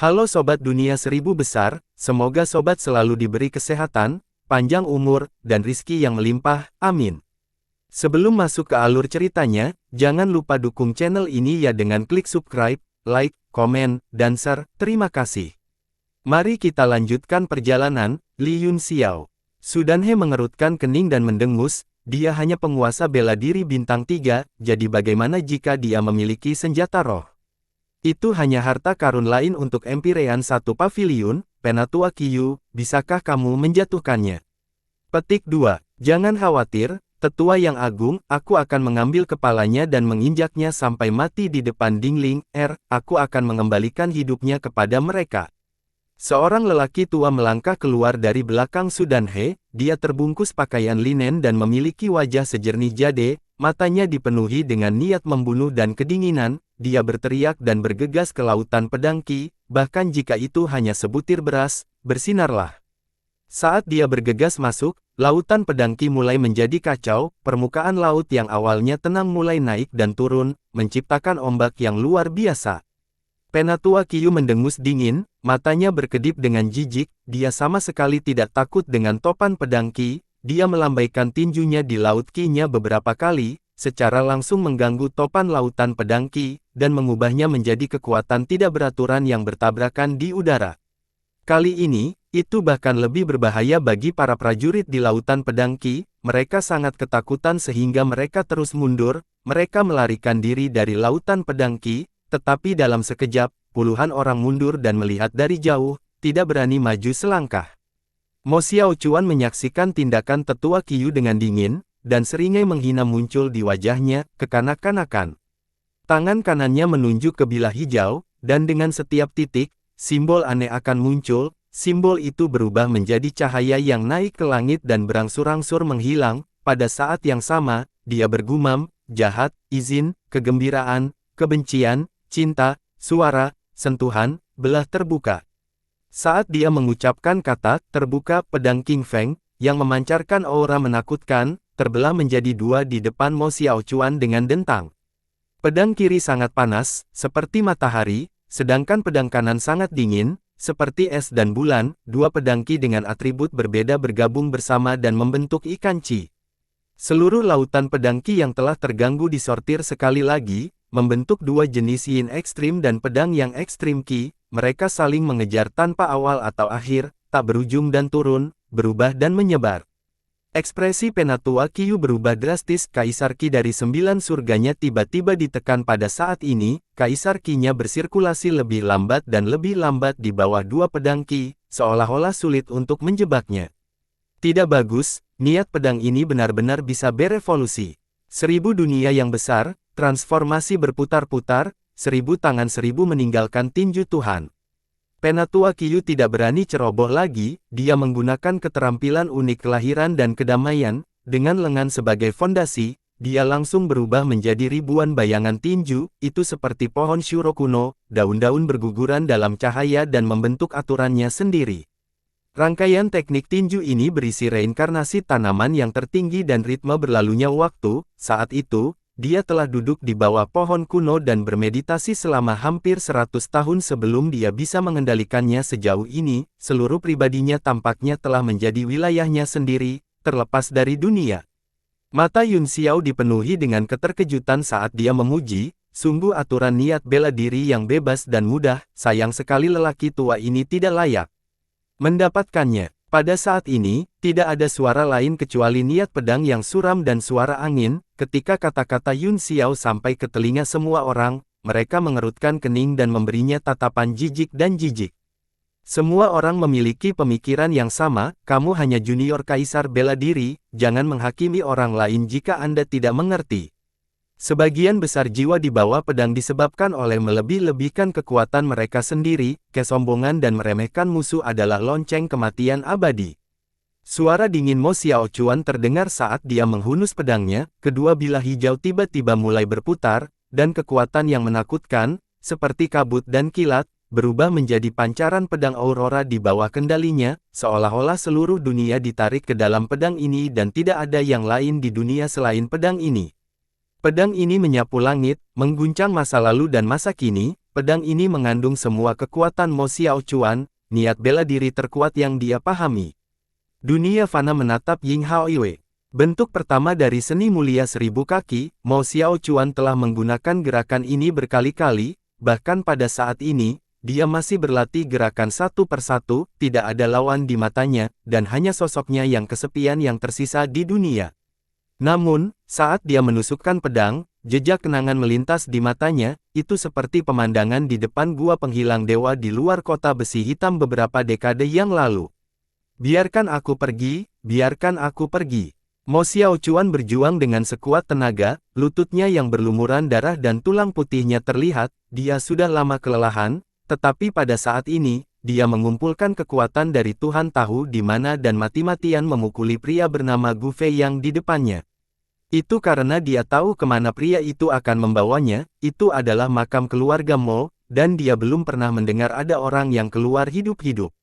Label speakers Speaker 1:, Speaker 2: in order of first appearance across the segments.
Speaker 1: Halo Sobat Dunia Seribu Besar, semoga Sobat selalu diberi kesehatan, panjang umur, dan rizki yang melimpah, amin. Sebelum masuk ke alur ceritanya, jangan lupa dukung channel ini ya dengan klik subscribe, like, komen, dan share, terima kasih. Mari kita lanjutkan perjalanan. Li Yunxiao. Sudanhe mengerutkan kening dan mendengus, dia hanya penguasa bela diri bintang 3, jadi bagaimana jika dia memiliki senjata roh? Itu hanya harta karun lain untuk Empirean satu pavilion, Penatua Qiyu, bisakah kamu menjatuhkannya? Petik 2. Jangan khawatir, Tetua yang agung, aku akan mengambil kepalanya dan menginjaknya sampai mati di depan Dingling, aku akan mengembalikan hidupnya kepada mereka. Seorang lelaki tua melangkah keluar dari belakang Sudanhe, dia terbungkus pakaian linen dan memiliki wajah sejernih jade, matanya dipenuhi dengan niat membunuh dan kedinginan, dia berteriak dan bergegas ke lautan pedang Qi, bahkan jika itu hanya sebutir beras, bersinarlah. Saat dia bergegas masuk, lautan pedang Qi mulai menjadi kacau, permukaan laut yang awalnya tenang mulai naik dan turun, menciptakan ombak yang luar biasa. Penatua Qiyu mendengus dingin, matanya berkedip dengan jijik, dia sama sekali tidak takut dengan topan pedang Qi, dia melambaikan tinjunya di laut Qi-nya beberapa kali, secara langsung mengganggu topan lautan pedang Qi, dan mengubahnya menjadi kekuatan tidak beraturan yang bertabrakan di udara. Kali ini, itu bahkan lebih berbahaya bagi para prajurit di lautan pedang Qi, mereka sangat ketakutan sehingga mereka terus mundur, mereka melarikan diri dari lautan pedang Qi, tetapi dalam sekejap, puluhan orang mundur dan melihat dari jauh, tidak berani maju selangkah. Mo Xiaochuan menyaksikan tindakan Tetua Qiyu dengan dingin, dan seringai menghina muncul di wajahnya, kekanak-kanakan. Tangan kanannya menunjuk ke bilah hijau, dan dengan setiap titik, simbol aneh akan muncul, simbol itu berubah menjadi cahaya yang naik ke langit dan berangsur-angsur menghilang, pada saat yang sama, dia bergumam, jahat, izin, kegembiraan, kebencian, cinta, suara, sentuhan, belah terbuka. Saat dia mengucapkan kata terbuka, pedang King Feng, yang memancarkan aura menakutkan, terbelah menjadi dua di depan Mo Xiaochuan dengan dentang. Pedang kiri sangat panas, seperti matahari, sedangkan pedang kanan sangat dingin, seperti es dan bulan, dua pedang Qi dengan atribut berbeda bergabung bersama dan membentuk ikan Qi. Seluruh lautan pedang Qi yang telah terganggu disortir sekali lagi, membentuk dua jenis yin ekstrim dan pedang yang ekstrim Qi, mereka saling mengejar tanpa awal atau akhir, tak berujung dan turun, berubah dan menyebar. Ekspresi Penatua Qiyu berubah drastis, Kaisar Qi dari 9 surganya tiba-tiba ditekan pada saat ini, Kaisar Qi-nya bersirkulasi lebih lambat dan lebih lambat di bawah dua pedang Qi, seolah-olah sulit untuk menjebaknya. Tidak bagus, niat pedang ini benar-benar bisa berevolusi. 1000 dunia yang besar, transformasi berputar-putar, 1000 tangan 1000 meninggalkan tinju Tuhan. Penatua Qiyu tidak berani ceroboh lagi, dia menggunakan keterampilan unik kelahiran dan kedamaian, dengan lengan sebagai fondasi, dia langsung berubah menjadi ribuan bayangan tinju, itu seperti pohon Shuro kuno, daun-daun berguguran dalam cahaya dan membentuk aturannya sendiri. Rangkaian teknik tinju ini berisi reinkarnasi tanaman yang tertinggi dan ritme berlalunya waktu, saat itu, dia telah duduk di bawah pohon kuno dan bermeditasi selama hampir 100 tahun sebelum dia bisa mengendalikannya sejauh ini, seluruh pribadinya tampaknya telah menjadi wilayahnya sendiri, terlepas dari dunia. Mata Yunxiao dipenuhi dengan keterkejutan saat dia memuji, sungguh aturan niat bela diri yang bebas dan mudah, sayang sekali lelaki tua ini tidak layak mendapatkannya. Pada saat ini, tidak ada suara lain kecuali niat pedang yang suram dan suara angin, ketika kata-kata Yunxiao sampai ke telinga semua orang, mereka mengerutkan kening dan memberinya tatapan jijik dan jijik. Semua orang memiliki pemikiran yang sama, kamu hanya junior kaisar bela diri, jangan menghakimi orang lain jika Anda tidak mengerti. Sebagian besar jiwa di bawah pedang disebabkan oleh melebih-lebihkan kekuatan mereka sendiri, kesombongan dan meremehkan musuh adalah lonceng kematian abadi. Suara dingin Mo Xiaochuan terdengar saat dia menghunus pedangnya, kedua bilah hijau tiba-tiba mulai berputar, dan kekuatan yang menakutkan, seperti kabut dan kilat, berubah menjadi pancaran pedang aurora di bawah kendalinya, seolah-olah seluruh dunia ditarik ke dalam pedang ini dan tidak ada yang lain di dunia selain pedang ini. Pedang ini menyapu langit, mengguncang masa lalu dan masa kini, pedang ini mengandung semua kekuatan Mo Xiaochuan, niat bela diri terkuat yang dia pahami. Dunia fana menatap Ying Haoiwei. Bentuk pertama dari seni mulia 1000 kaki, Mo Xiaochuan telah menggunakan gerakan ini berkali-kali, bahkan pada saat ini, dia masih berlatih gerakan satu persatu, tidak ada lawan di matanya, dan hanya sosoknya yang kesepian yang tersisa di dunia. Namun, saat dia menusukkan pedang, jejak kenangan melintas di matanya, itu seperti pemandangan di depan gua penghilang dewa di luar kota besi hitam beberapa dekade yang lalu. Biarkan aku pergi, biarkan aku pergi. Mo Xiaochuan berjuang dengan sekuat tenaga, lututnya yang berlumuran darah dan tulang putihnya terlihat, dia sudah lama kelelahan, tetapi pada saat ini, dia mengumpulkan kekuatan dari Tuhan tahu di mana dan mati-matian memukuli pria bernama Gu Fei yang di depannya. Itu karena dia tahu kemana pria itu akan membawanya, itu adalah makam keluarga Mo, dan dia belum pernah mendengar ada orang yang keluar hidup-hidup.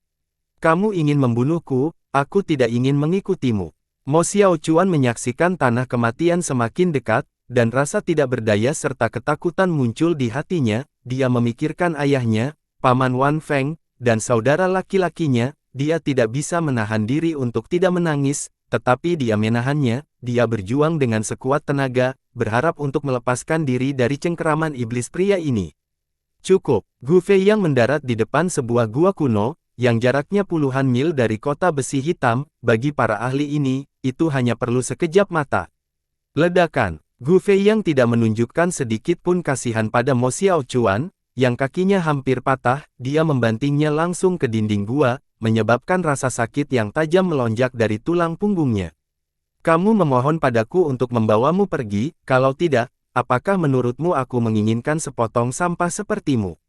Speaker 1: Kamu ingin membunuhku, aku tidak ingin mengikutimu. Mo Xiaochuan menyaksikan tanah kematian semakin dekat, dan rasa tidak berdaya serta ketakutan muncul di hatinya, dia memikirkan ayahnya, Paman Wan Feng, dan saudara laki-lakinya, dia tidak bisa menahan diri untuk tidak menangis, tetapi dia menahannya, dia berjuang dengan sekuat tenaga, berharap untuk melepaskan diri dari cengkeraman iblis pria ini. Cukup, Gu Fei yang mendarat di depan sebuah gua kuno, yang jaraknya puluhan mil dari kota besi hitam, bagi para ahli ini, itu hanya perlu sekejap mata. Ledakan, Gu Fei yang tidak menunjukkan sedikit pun kasihan pada Mo Xiaochuan, yang kakinya hampir patah, dia membantingnya langsung ke dinding gua, menyebabkan rasa sakit yang tajam melonjak dari tulang punggungnya. Kamu memohon padaku untuk membawamu pergi, kalau tidak, apakah menurutmu aku menginginkan sepotong sampah sepertimu?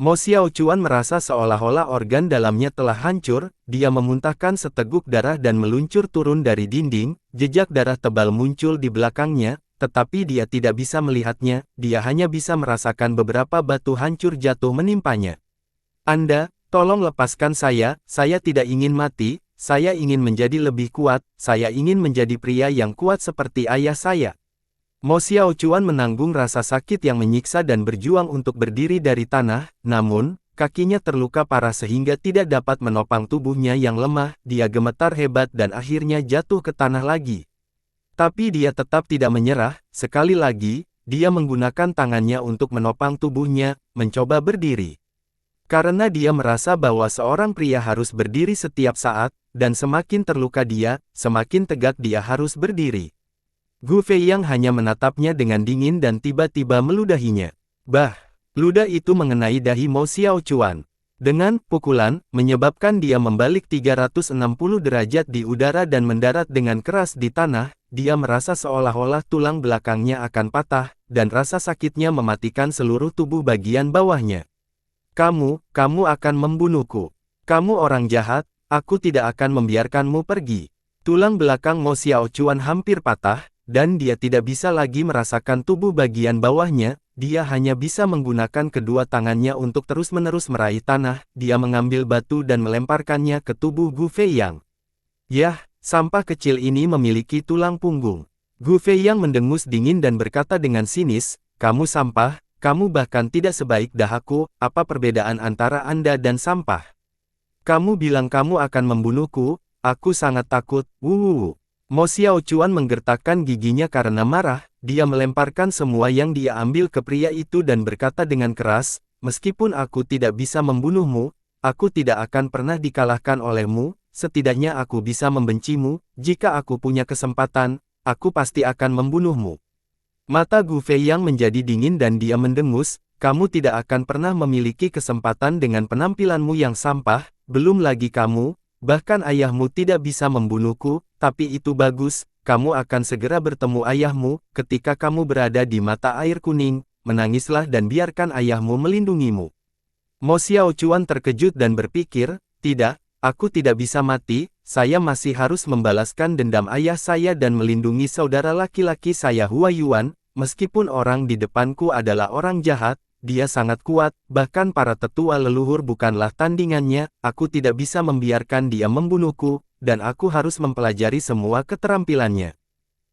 Speaker 1: Mo Xiaochuan merasa seolah-olah organ dalamnya telah hancur, dia memuntahkan seteguk darah dan meluncur turun dari dinding, jejak darah tebal muncul di belakangnya, tetapi dia tidak bisa melihatnya, dia hanya bisa merasakan beberapa batu hancur jatuh menimpanya. Anda, tolong lepaskan saya tidak ingin mati, saya ingin menjadi lebih kuat, saya ingin menjadi pria yang kuat seperti ayah saya. Mo Xiaochuan menanggung rasa sakit yang menyiksa dan berjuang untuk berdiri dari tanah, namun, kakinya terluka parah sehingga tidak dapat menopang tubuhnya yang lemah, dia gemetar hebat dan akhirnya jatuh ke tanah lagi. Tapi dia tetap tidak menyerah, sekali lagi, dia menggunakan tangannya untuk menopang tubuhnya, mencoba berdiri. Karena dia merasa bahwa seorang pria harus berdiri setiap saat, dan semakin terluka dia, semakin tegak dia harus berdiri. Gu Fei yang hanya menatapnya dengan dingin dan tiba-tiba meludahinya. Bah! Ludah itu mengenai dahi Mo Xiaochuan. Dengan pukulan, menyebabkan dia membalik 360 derajat di udara dan mendarat dengan keras di tanah, dia merasa seolah-olah tulang belakangnya akan patah, dan rasa sakitnya mematikan seluruh tubuh bagian bawahnya. Kamu akan membunuhku. Kamu orang jahat, aku tidak akan membiarkanmu pergi. Tulang belakang Mo Xiaochuan hampir patah, dan dia tidak bisa lagi merasakan tubuh bagian bawahnya, dia hanya bisa menggunakan kedua tangannya untuk terus-menerus meraih tanah, dia mengambil batu dan melemparkannya ke tubuh Gu Fei Yang. Yah, sampah kecil ini memiliki tulang punggung. Gu Fei Yang mendengus dingin dan berkata dengan sinis, kamu sampah, kamu bahkan tidak sebaik dahaku, apa perbedaan antara Anda dan sampah? Kamu bilang kamu akan membunuhku, aku sangat takut, wuh. Mo Xiaochuan menggertakkan giginya karena marah, dia melemparkan semua yang dia ambil ke pria itu dan berkata dengan keras, meskipun aku tidak bisa membunuhmu, aku tidak akan pernah dikalahkan olehmu, setidaknya aku bisa membencimu, jika aku punya kesempatan, aku pasti akan membunuhmu. Mata Gu Fei yang menjadi dingin dan dia mendengus, kamu tidak akan pernah memiliki kesempatan dengan penampilanmu yang sampah, belum lagi kamu, bahkan ayahmu tidak bisa membunuhku, tapi itu bagus, kamu akan segera bertemu ayahmu, ketika kamu berada di mata air kuning, menangislah dan biarkan ayahmu melindungimu. Mo Xiaochuan terkejut dan berpikir, tidak, aku tidak bisa mati, saya masih harus membalaskan dendam ayah saya dan melindungi saudara laki-laki saya Hua Yuan, meskipun orang di depanku adalah orang jahat, dia sangat kuat, bahkan para tetua leluhur bukanlah tandingannya, aku tidak bisa membiarkan dia membunuhku, dan aku harus mempelajari semua keterampilannya.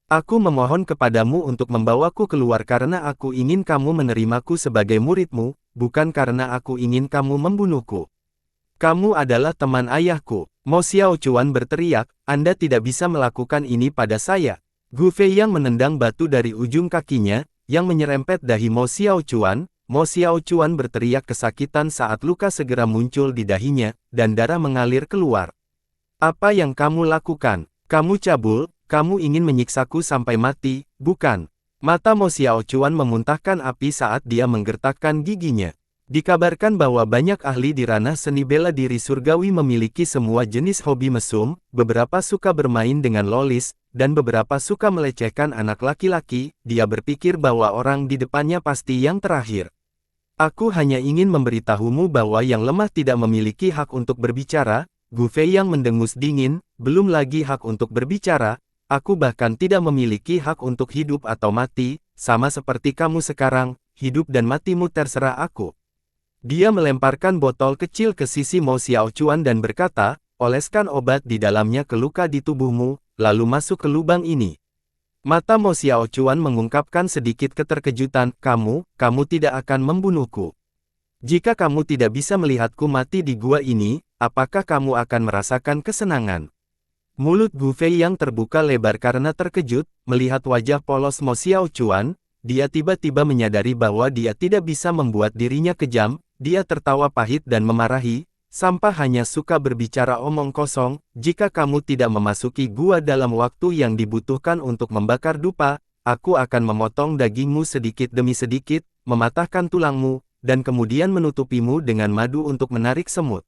Speaker 1: Aku memohon kepadamu untuk membawaku keluar karena aku ingin kamu menerimaku sebagai muridmu, bukan karena aku ingin kamu membunuhku. Kamu adalah teman ayahku. Mo Xiaochuan berteriak, Anda tidak bisa melakukan ini pada saya. Gu Feiyang menendang batu dari ujung kakinya, yang menyerempet dahi Mo Xiaochuan. Mo Xiaochuan berteriak kesakitan saat luka segera muncul di dahinya, dan darah mengalir keluar. Apa yang kamu lakukan? Kamu cabul, kamu ingin menyiksaku sampai mati, bukan? Mata Mo Xiaochuan memuntahkan api saat dia menggertakkan giginya. Dikabarkan bahwa banyak ahli di ranah seni bela diri surgawi memiliki semua jenis hobi mesum, beberapa suka bermain dengan lolis, dan beberapa suka melecehkan anak laki-laki. Dia berpikir bahwa orang di depannya pasti yang terakhir. Aku hanya ingin memberitahumu bahwa yang lemah tidak memiliki hak untuk berbicara. Gu Feiyang mendengus dingin, belum lagi hak untuk berbicara. Aku bahkan tidak memiliki hak untuk hidup atau mati, sama seperti kamu sekarang, hidup dan matimu terserah aku. Dia melemparkan botol kecil ke sisi Mo Xiaochuan dan berkata, oleskan obat di dalamnya ke luka di tubuhmu, lalu masuk ke lubang ini. Mata Mo Xiaochuan mengungkapkan sedikit keterkejutan, kamu tidak akan membunuhku. Jika kamu tidak bisa melihatku mati di gua ini, apakah kamu akan merasakan kesenangan? Mulut Gu Feiyang terbuka lebar karena terkejut, melihat wajah polos Mo Xiaochuan, dia tiba-tiba menyadari bahwa dia tidak bisa membuat dirinya kejam, dia tertawa pahit dan memarahi, sampah hanya suka berbicara omong kosong, jika kamu tidak memasuki gua dalam waktu yang dibutuhkan untuk membakar dupa, aku akan memotong dagingmu sedikit demi sedikit, mematahkan tulangmu, dan kemudian menutupimu dengan madu untuk menarik semut.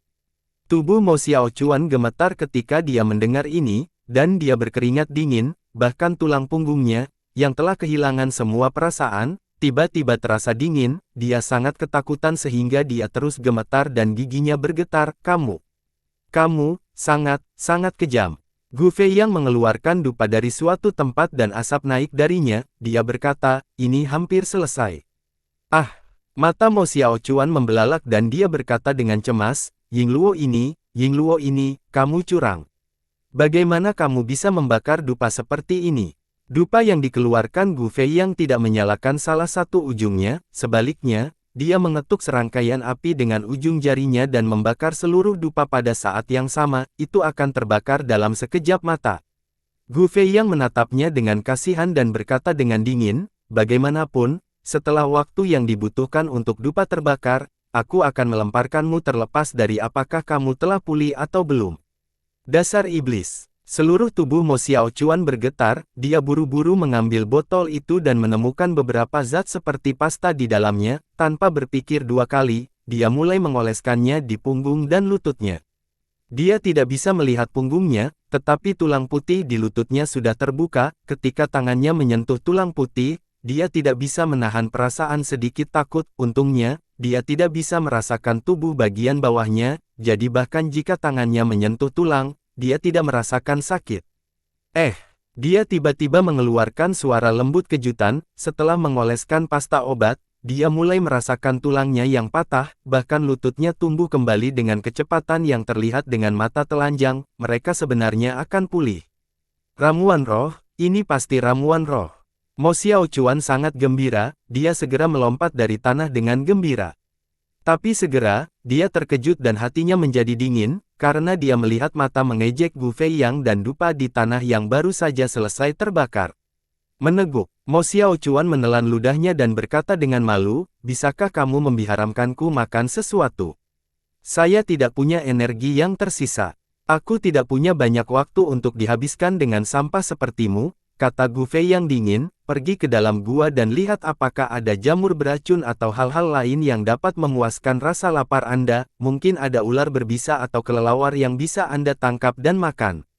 Speaker 1: Tubuh Mo Xiaochuan gemetar ketika dia mendengar ini, dan dia berkeringat dingin, bahkan tulang punggungnya, yang telah kehilangan semua perasaan, tiba-tiba terasa dingin, dia sangat ketakutan sehingga dia terus gemetar dan giginya bergetar, kamu sangat kejam. Gu Feiyang mengeluarkan dupa dari suatu tempat dan asap naik darinya, dia berkata, ini hampir selesai. Mata Mo Xiaochuan membelalak dan dia berkata dengan cemas, Yingluo ini, kamu curang. Bagaimana kamu bisa membakar dupa seperti ini? Dupa yang dikeluarkan Gu Feiyang tidak menyalakan salah satu ujungnya, sebaliknya, dia mengetuk serangkaian api dengan ujung jarinya dan membakar seluruh dupa pada saat yang sama, itu akan terbakar dalam sekejap mata. Gu Feiyang menatapnya dengan kasihan dan berkata dengan dingin, bagaimanapun, setelah waktu yang dibutuhkan untuk dupa terbakar, aku akan melemparkanmu terlepas dari apakah kamu telah pulih atau belum. Dasar iblis. Seluruh tubuh Mo Xiaochuan bergetar, dia buru-buru mengambil botol itu dan menemukan beberapa zat seperti pasta di dalamnya, tanpa berpikir dua kali, dia mulai mengoleskannya di punggung dan lututnya. Dia tidak bisa melihat punggungnya, tetapi tulang putih di lututnya sudah terbuka, ketika tangannya menyentuh tulang putih, dia tidak bisa menahan perasaan sedikit takut, untungnya, dia tidak bisa merasakan tubuh bagian bawahnya, jadi bahkan jika tangannya menyentuh tulang, dia tidak merasakan sakit. Dia tiba-tiba mengeluarkan suara lembut kejutan, setelah mengoleskan pasta obat, dia mulai merasakan tulangnya yang patah, bahkan lututnya tumbuh kembali dengan kecepatan yang terlihat dengan mata telanjang, mereka sebenarnya akan pulih. Ramuan roh, ini pasti ramuan roh. Mo Xiaochuan sangat gembira, dia segera melompat dari tanah dengan gembira. Tapi segera, dia terkejut dan hatinya menjadi dingin, karena dia melihat mata mengejek Gu Feiyang dan dupa di tanah yang baru saja selesai terbakar. Meneguk, Mo Xiaochuan menelan ludahnya dan berkata dengan malu, bisakah kamu membiaramkanku makan sesuatu? Saya tidak punya energi yang tersisa. Aku tidak punya banyak waktu untuk dihabiskan dengan sampah sepertimu, kata Gu Feiyang dingin, pergi ke dalam gua dan lihat apakah ada jamur beracun atau hal-hal lain yang dapat memuaskan rasa lapar Anda, mungkin ada ular berbisa atau kelelawar yang bisa Anda tangkap dan makan.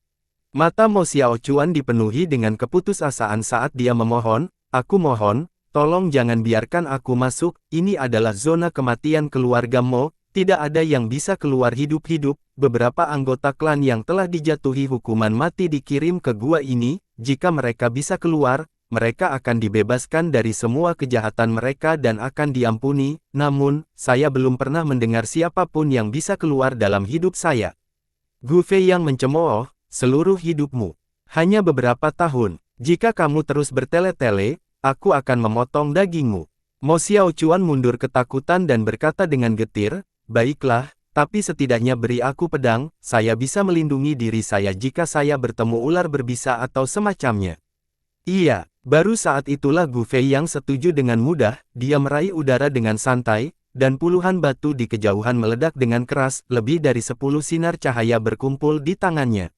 Speaker 1: Mata Mo Xiaochuan dipenuhi dengan keputusasaan saat dia memohon, aku mohon, tolong jangan biarkan aku masuk, ini adalah zona kematian keluarga Mo, tidak ada yang bisa keluar hidup-hidup, beberapa anggota klan yang telah dijatuhi hukuman mati dikirim ke gua ini, jika mereka bisa keluar, mereka akan dibebaskan dari semua kejahatan mereka dan akan diampuni, namun, saya belum pernah mendengar siapapun yang bisa keluar dalam hidup saya. Gu Feiyang mencemooh, seluruh hidupmu. Hanya beberapa tahun. Jika kamu terus bertele-tele, aku akan memotong dagingmu. Mo Xiaochuan mundur ketakutan dan berkata dengan getir, baiklah, tapi setidaknya beri aku pedang, saya bisa melindungi diri saya jika saya bertemu ular berbisa atau semacamnya. Iya, baru saat itulah Gu Fei yang setuju dengan mudah, dia meraih udara dengan santai, dan puluhan batu di kejauhan meledak dengan keras, lebih dari 10 sinar cahaya berkumpul di tangannya.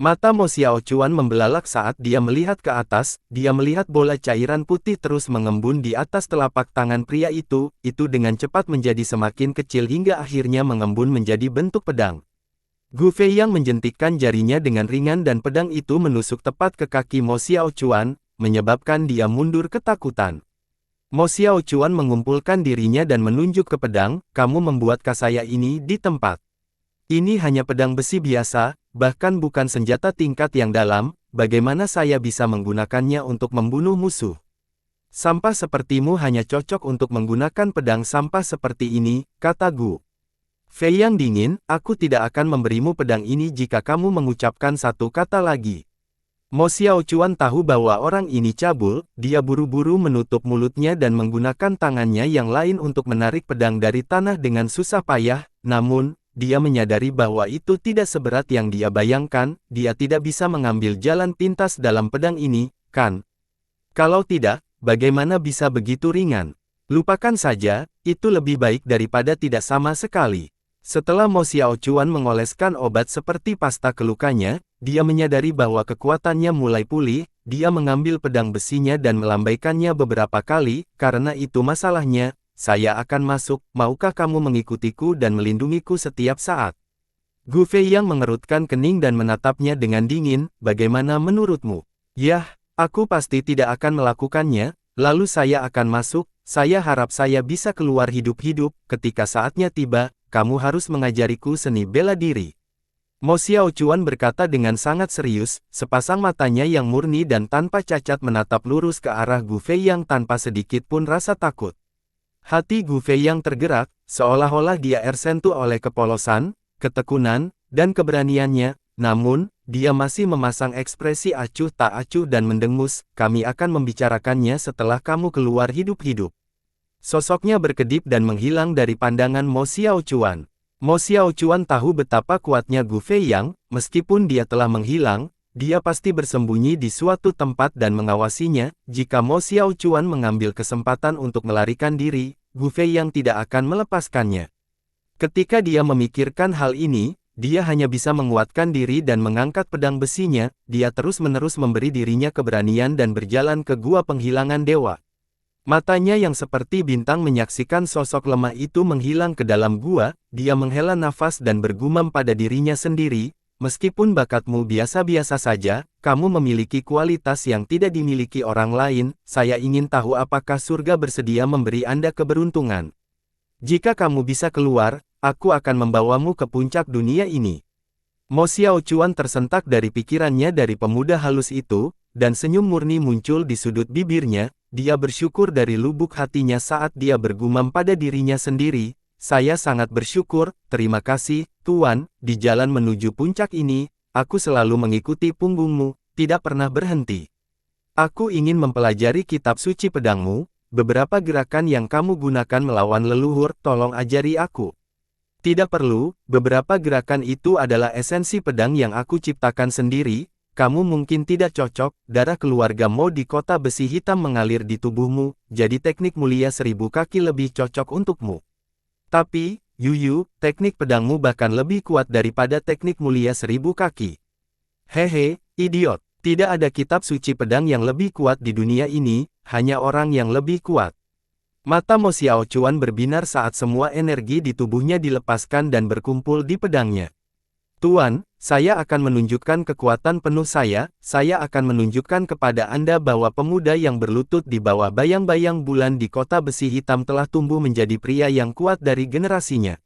Speaker 1: Mata Mo Xiaochuan membelalak saat dia melihat ke atas, dia melihat bola cairan putih terus mengembun di atas telapak tangan pria itu dengan cepat menjadi semakin kecil hingga akhirnya mengembun menjadi bentuk pedang. Gu Fei yang menjentikkan jarinya dengan ringan dan pedang itu menusuk tepat ke kaki Mo Xiaochuan, menyebabkan dia mundur ketakutan. Mo Xiaochuan mengumpulkan dirinya dan menunjuk ke pedang, kamu membuatkah saya ini di tempat? Ini hanya pedang besi biasa, bahkan bukan senjata tingkat yang dalam, bagaimana saya bisa menggunakannya untuk membunuh musuh? Sampah sepertimu hanya cocok untuk menggunakan pedang sampah seperti ini, kata Gu Fei yang dingin, aku tidak akan memberimu pedang ini jika kamu mengucapkan satu kata lagi. Mo Xiaochuan tahu bahwa orang ini cabul, dia buru-buru menutup mulutnya dan menggunakan tangannya yang lain untuk menarik pedang dari tanah dengan susah payah, namun, dia menyadari bahwa itu tidak seberat yang dia bayangkan, dia tidak bisa mengambil jalan pintas dalam pedang ini, kan? Kalau tidak, bagaimana bisa begitu ringan? Lupakan saja, itu lebih baik daripada tidak sama sekali. Setelah Mo Xiaochuan mengoleskan obat seperti pasta ke lukanya, dia menyadari bahwa kekuatannya mulai pulih, dia mengambil pedang besinya dan melambaikannya beberapa kali, karena itu masalahnya, saya akan masuk, maukah kamu mengikutiku dan melindungiku setiap saat? Gu Fei yang mengerutkan kening dan menatapnya dengan dingin, bagaimana menurutmu? Yah, aku pasti tidak akan melakukannya, lalu saya akan masuk, saya harap saya bisa keluar hidup-hidup, ketika saatnya tiba, kamu harus mengajariku seni bela diri. Mo Xiaochuan berkata dengan sangat serius, sepasang matanya yang murni dan tanpa cacat menatap lurus ke arah Gu Fei yang tanpa sedikit pun rasa takut. Hati Gu Fei yang tergerak, seolah-olah dia tersentuh oleh kepolosan, ketekunan, dan keberaniannya, namun, dia masih memasang ekspresi acuh tak acuh dan mendengus, kami akan membicarakannya setelah kamu keluar hidup-hidup. Sosoknya berkedip dan menghilang dari pandangan Mo Xiaochuan. Mo Xiaochuan tahu betapa kuatnya Gu Fei yang, meskipun dia telah menghilang, dia pasti bersembunyi di suatu tempat dan mengawasinya. Jika Mo Xiaochuan mengambil kesempatan untuk melarikan diri, Gu Fei yang tidak akan melepaskannya. Ketika dia memikirkan hal ini, dia hanya bisa menguatkan diri dan mengangkat pedang besinya. Dia terus-menerus memberi dirinya keberanian dan berjalan ke gua penghilangan dewa. Matanya yang seperti bintang menyaksikan sosok lemah itu menghilang ke dalam gua, dia menghela nafas dan bergumam pada dirinya sendiri, meskipun bakatmu biasa-biasa saja, kamu memiliki kualitas yang tidak dimiliki orang lain, saya ingin tahu apakah surga bersedia memberi Anda keberuntungan. Jika kamu bisa keluar, aku akan membawamu ke puncak dunia ini. Mo Xiaochuan tersentak dari pikirannya dari pemuda halus itu, dan senyum murni muncul di sudut bibirnya. Dia bersyukur dari lubuk hatinya saat dia bergumam pada dirinya sendiri, saya sangat bersyukur, terima kasih, Tuan, di jalan menuju puncak ini, aku selalu mengikuti punggungmu, tidak pernah berhenti. Aku ingin mempelajari kitab suci pedangmu, beberapa gerakan yang kamu gunakan melawan leluhur, tolong ajari aku. Tidak perlu, beberapa gerakan itu adalah esensi pedang yang aku ciptakan sendiri. Kamu mungkin tidak cocok, darah keluarga Mo di kota besi hitam mengalir di tubuhmu, jadi teknik mulia 1000 kaki lebih cocok untukmu. Tapi, Yuyu, teknik pedangmu bahkan lebih kuat daripada teknik mulia 1000 kaki. Hehe, idiot, tidak ada kitab suci pedang yang lebih kuat di dunia ini, hanya orang yang lebih kuat. Mata Mo Xiaochuan berbinar saat semua energi di tubuhnya dilepaskan dan berkumpul di pedangnya. Tuan, saya akan menunjukkan kekuatan penuh saya akan menunjukkan kepada Anda bahwa pemuda yang berlutut di bawah bayang-bayang bulan di kota besi hitam telah tumbuh menjadi pria yang kuat dari generasinya.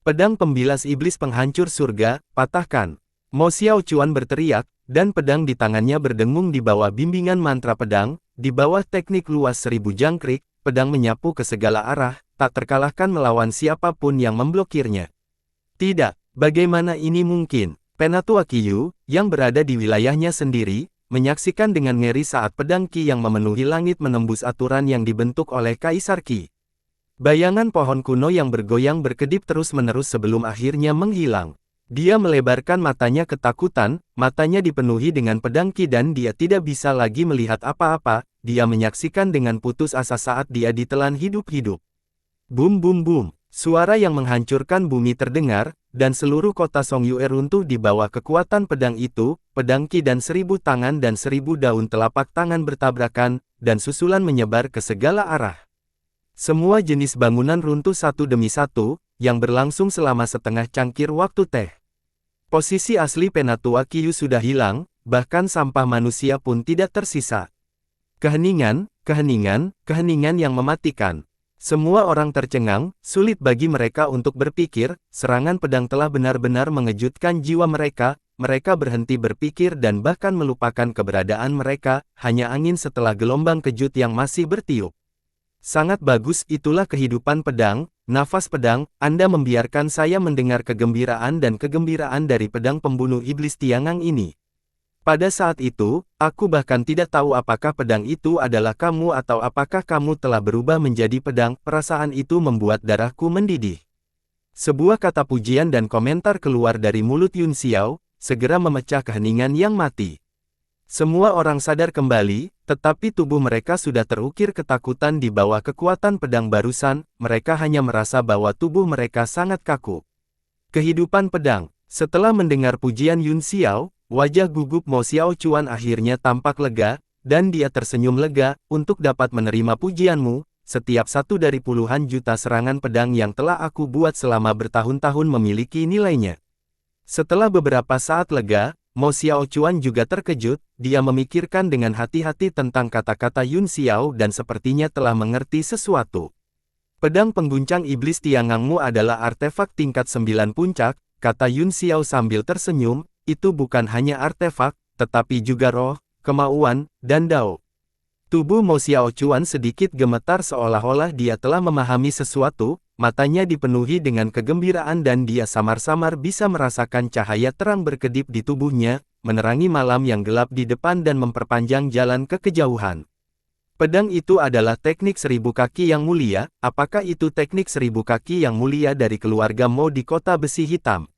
Speaker 1: Pedang pembilas iblis penghancur surga, patahkan. Mo Xiaochuan berteriak, dan pedang di tangannya berdengung di bawah bimbingan mantra pedang, di bawah teknik luas 1000 jangkrik, pedang menyapu ke segala arah, tak terkalahkan melawan siapapun yang memblokirnya. Tidak. Bagaimana ini mungkin? Penatua Qiyu, yang berada di wilayahnya sendiri, menyaksikan dengan ngeri saat pedang Qi yang memenuhi langit menembus aturan yang dibentuk oleh Kaisar Qi. Bayangan pohon kuno yang bergoyang berkedip terus-menerus sebelum akhirnya menghilang. Dia melebarkan matanya ketakutan, matanya dipenuhi dengan pedang Qi dan dia tidak bisa lagi melihat apa-apa, dia menyaksikan dengan putus asa saat dia ditelan hidup-hidup. Bum bum bum, suara yang menghancurkan bumi terdengar, dan seluruh kota Songyue runtuh di bawah kekuatan pedang itu, pedang Qi dan 1000 tangan dan 1000 daun telapak tangan bertabrakan, dan susulan menyebar ke segala arah. Semua jenis bangunan runtuh satu demi satu, yang berlangsung selama setengah cangkir waktu teh. Posisi asli Penatua Qiyu sudah hilang, bahkan sampah manusia pun tidak tersisa. Keheningan, keheningan, keheningan yang mematikan. Semua orang tercengang, sulit bagi mereka untuk berpikir, serangan pedang telah benar-benar mengejutkan jiwa mereka, mereka berhenti berpikir dan bahkan melupakan keberadaan mereka, hanya angin setelah gelombang kejut yang masih bertiup. Sangat bagus, itulah kehidupan pedang, nafas pedang, Anda membiarkan saya mendengar kegembiraan dan kegembiraan dari pedang pembunuh iblis Tiangang ini. Pada saat itu, aku bahkan tidak tahu apakah pedang itu adalah kamu atau apakah kamu telah berubah menjadi pedang, perasaan itu membuat darahku mendidih. Sebuah kata pujian dan komentar keluar dari mulut Yun Xiao, segera memecah keheningan yang mati. Semua orang sadar kembali, tetapi tubuh mereka sudah terukir ketakutan di bawah kekuatan pedang barusan, mereka hanya merasa bahwa tubuh mereka sangat kaku. Kehidupan pedang. Setelah mendengar pujian Yun Xiao, wajah gugup Mo Xiaochuan akhirnya tampak lega, dan dia tersenyum lega, untuk dapat menerima pujianmu, setiap satu dari puluhan juta serangan pedang yang telah aku buat selama bertahun-tahun memiliki nilainya. Setelah beberapa saat lega, Mo Xiaochuan juga terkejut, dia memikirkan dengan hati-hati tentang kata-kata Yun Xiao dan sepertinya telah mengerti sesuatu. Pedang pengguncang iblis Tiangangmu adalah artefak tingkat 9 puncak, kata Yun Xiao sambil tersenyum, itu bukan hanya artefak, tetapi juga roh, kemauan, dan dao. Tubuh Mo Xiaochuan sedikit gemetar seolah-olah dia telah memahami sesuatu, matanya dipenuhi dengan kegembiraan dan dia samar-samar bisa merasakan cahaya terang berkedip di tubuhnya, menerangi malam yang gelap di depan dan memperpanjang jalan ke kejauhan. Pedang itu adalah teknik 1000 kaki yang mulia, apakah itu teknik 1000 kaki yang mulia dari keluarga Mo di kota besi hitam?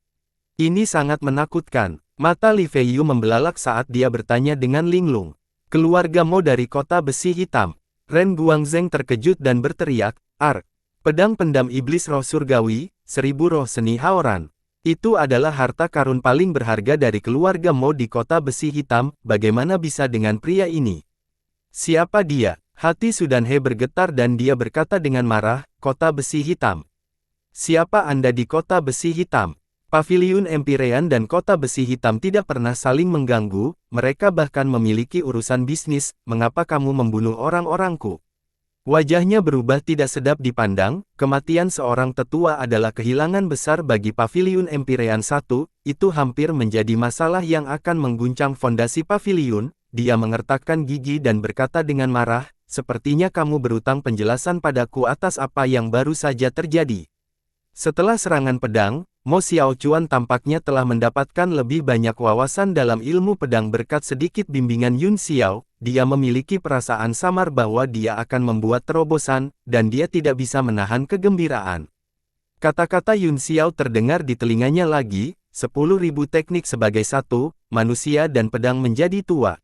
Speaker 1: Ini sangat menakutkan. Mata Li Feiyu membelalak saat dia bertanya dengan linglung. Keluarga Mo dari kota besi hitam. Ren Guangzheng terkejut dan berteriak, "Ark! Pedang pendam iblis roh surgawi, 1000 roh seni Haoran. Itu adalah harta karun paling berharga dari keluarga Mo di kota besi hitam, bagaimana bisa dengan pria ini? Siapa dia?" Hati Sudanhe bergetar dan dia berkata dengan marah, "Kota besi hitam. Siapa Anda di kota besi hitam?" Paviliun Empyrean dan kota besi hitam tidak pernah saling mengganggu, mereka bahkan memiliki urusan bisnis, mengapa kamu membunuh orang-orangku? Wajahnya berubah tidak sedap dipandang, kematian seorang tetua adalah kehilangan besar bagi Paviliun Empyrean 1, itu hampir menjadi masalah yang akan mengguncang fondasi paviliun, dia mengertakkan gigi dan berkata dengan marah, sepertinya kamu berutang penjelasan padaku atas apa yang baru saja terjadi. Setelah serangan pedang, Mo Xiaochuan tampaknya telah mendapatkan lebih banyak wawasan dalam ilmu pedang berkat sedikit bimbingan Yun Xiao, dia memiliki perasaan samar bahwa dia akan membuat terobosan, dan dia tidak bisa menahan kegembiraan. Kata-kata Yun Xiao terdengar di telinganya lagi, 10.000 teknik sebagai satu, manusia dan pedang menjadi tua.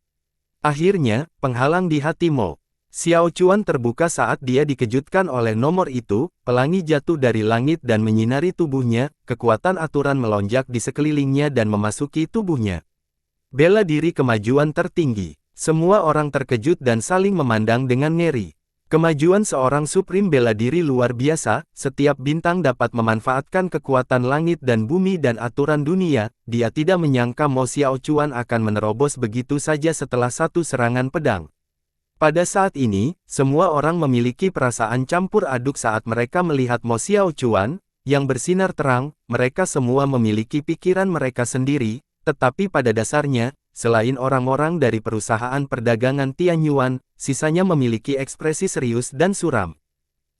Speaker 1: Akhirnya, penghalang di hati Mo Xiaochuan terbuka saat dia dikejutkan oleh nomor itu, pelangi jatuh dari langit dan menyinari tubuhnya, kekuatan aturan melonjak di sekelilingnya dan memasuki tubuhnya. Bela diri kemajuan tertinggi. Semua orang terkejut dan saling memandang dengan ngeri. Kemajuan seorang Supreme bela diri luar biasa, setiap bintang dapat memanfaatkan kekuatan langit dan bumi dan aturan dunia, dia tidak menyangka Mo Xiaochuan akan menerobos begitu saja setelah satu serangan pedang. Pada saat ini, semua orang memiliki perasaan campur aduk saat mereka melihat Mo Xiaochuan, yang bersinar terang, mereka semua memiliki pikiran mereka sendiri, tetapi pada dasarnya, selain orang-orang dari perusahaan perdagangan Tianyuan, sisanya memiliki ekspresi serius dan suram.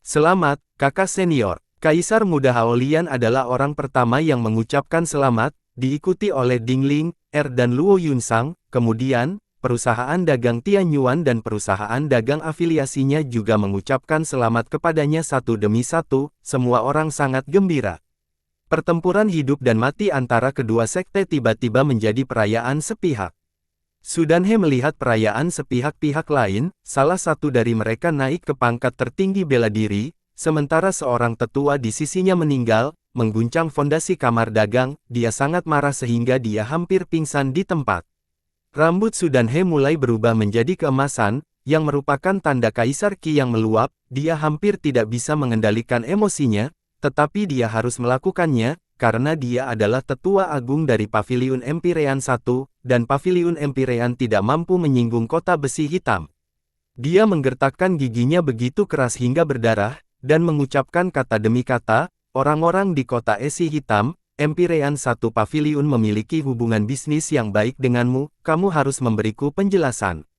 Speaker 1: Selamat, kakak senior. Kaisar muda Haolian adalah orang pertama yang mengucapkan selamat, diikuti oleh Ding Ling, Er dan Luo Yunsang, kemudian, perusahaan dagang Tianyuan dan perusahaan dagang afiliasinya juga mengucapkan selamat kepadanya satu demi satu, semua orang sangat gembira. Pertempuran hidup dan mati antara kedua sekte tiba-tiba menjadi perayaan sepihak. Sudanhe melihat perayaan sepihak-pihak lain, salah satu dari mereka naik ke pangkat tertinggi bela diri, sementara seorang tetua di sisinya meninggal, mengguncang fondasi kamar dagang, dia sangat marah sehingga dia hampir pingsan di tempat. Rambut Sudanhe mulai berubah menjadi keemasan, yang merupakan tanda Kaisar Qi yang meluap, dia hampir tidak bisa mengendalikan emosinya, tetapi dia harus melakukannya, karena dia adalah tetua agung dari Paviliun Empirean I, dan Paviliun Empirean tidak mampu menyinggung kota besi hitam. Dia menggertakkan giginya begitu keras hingga berdarah, dan mengucapkan kata demi kata, orang-orang di kota esi hitam, Empirean I Paviliun memiliki hubungan bisnis yang baik denganmu, kamu harus memberiku penjelasan.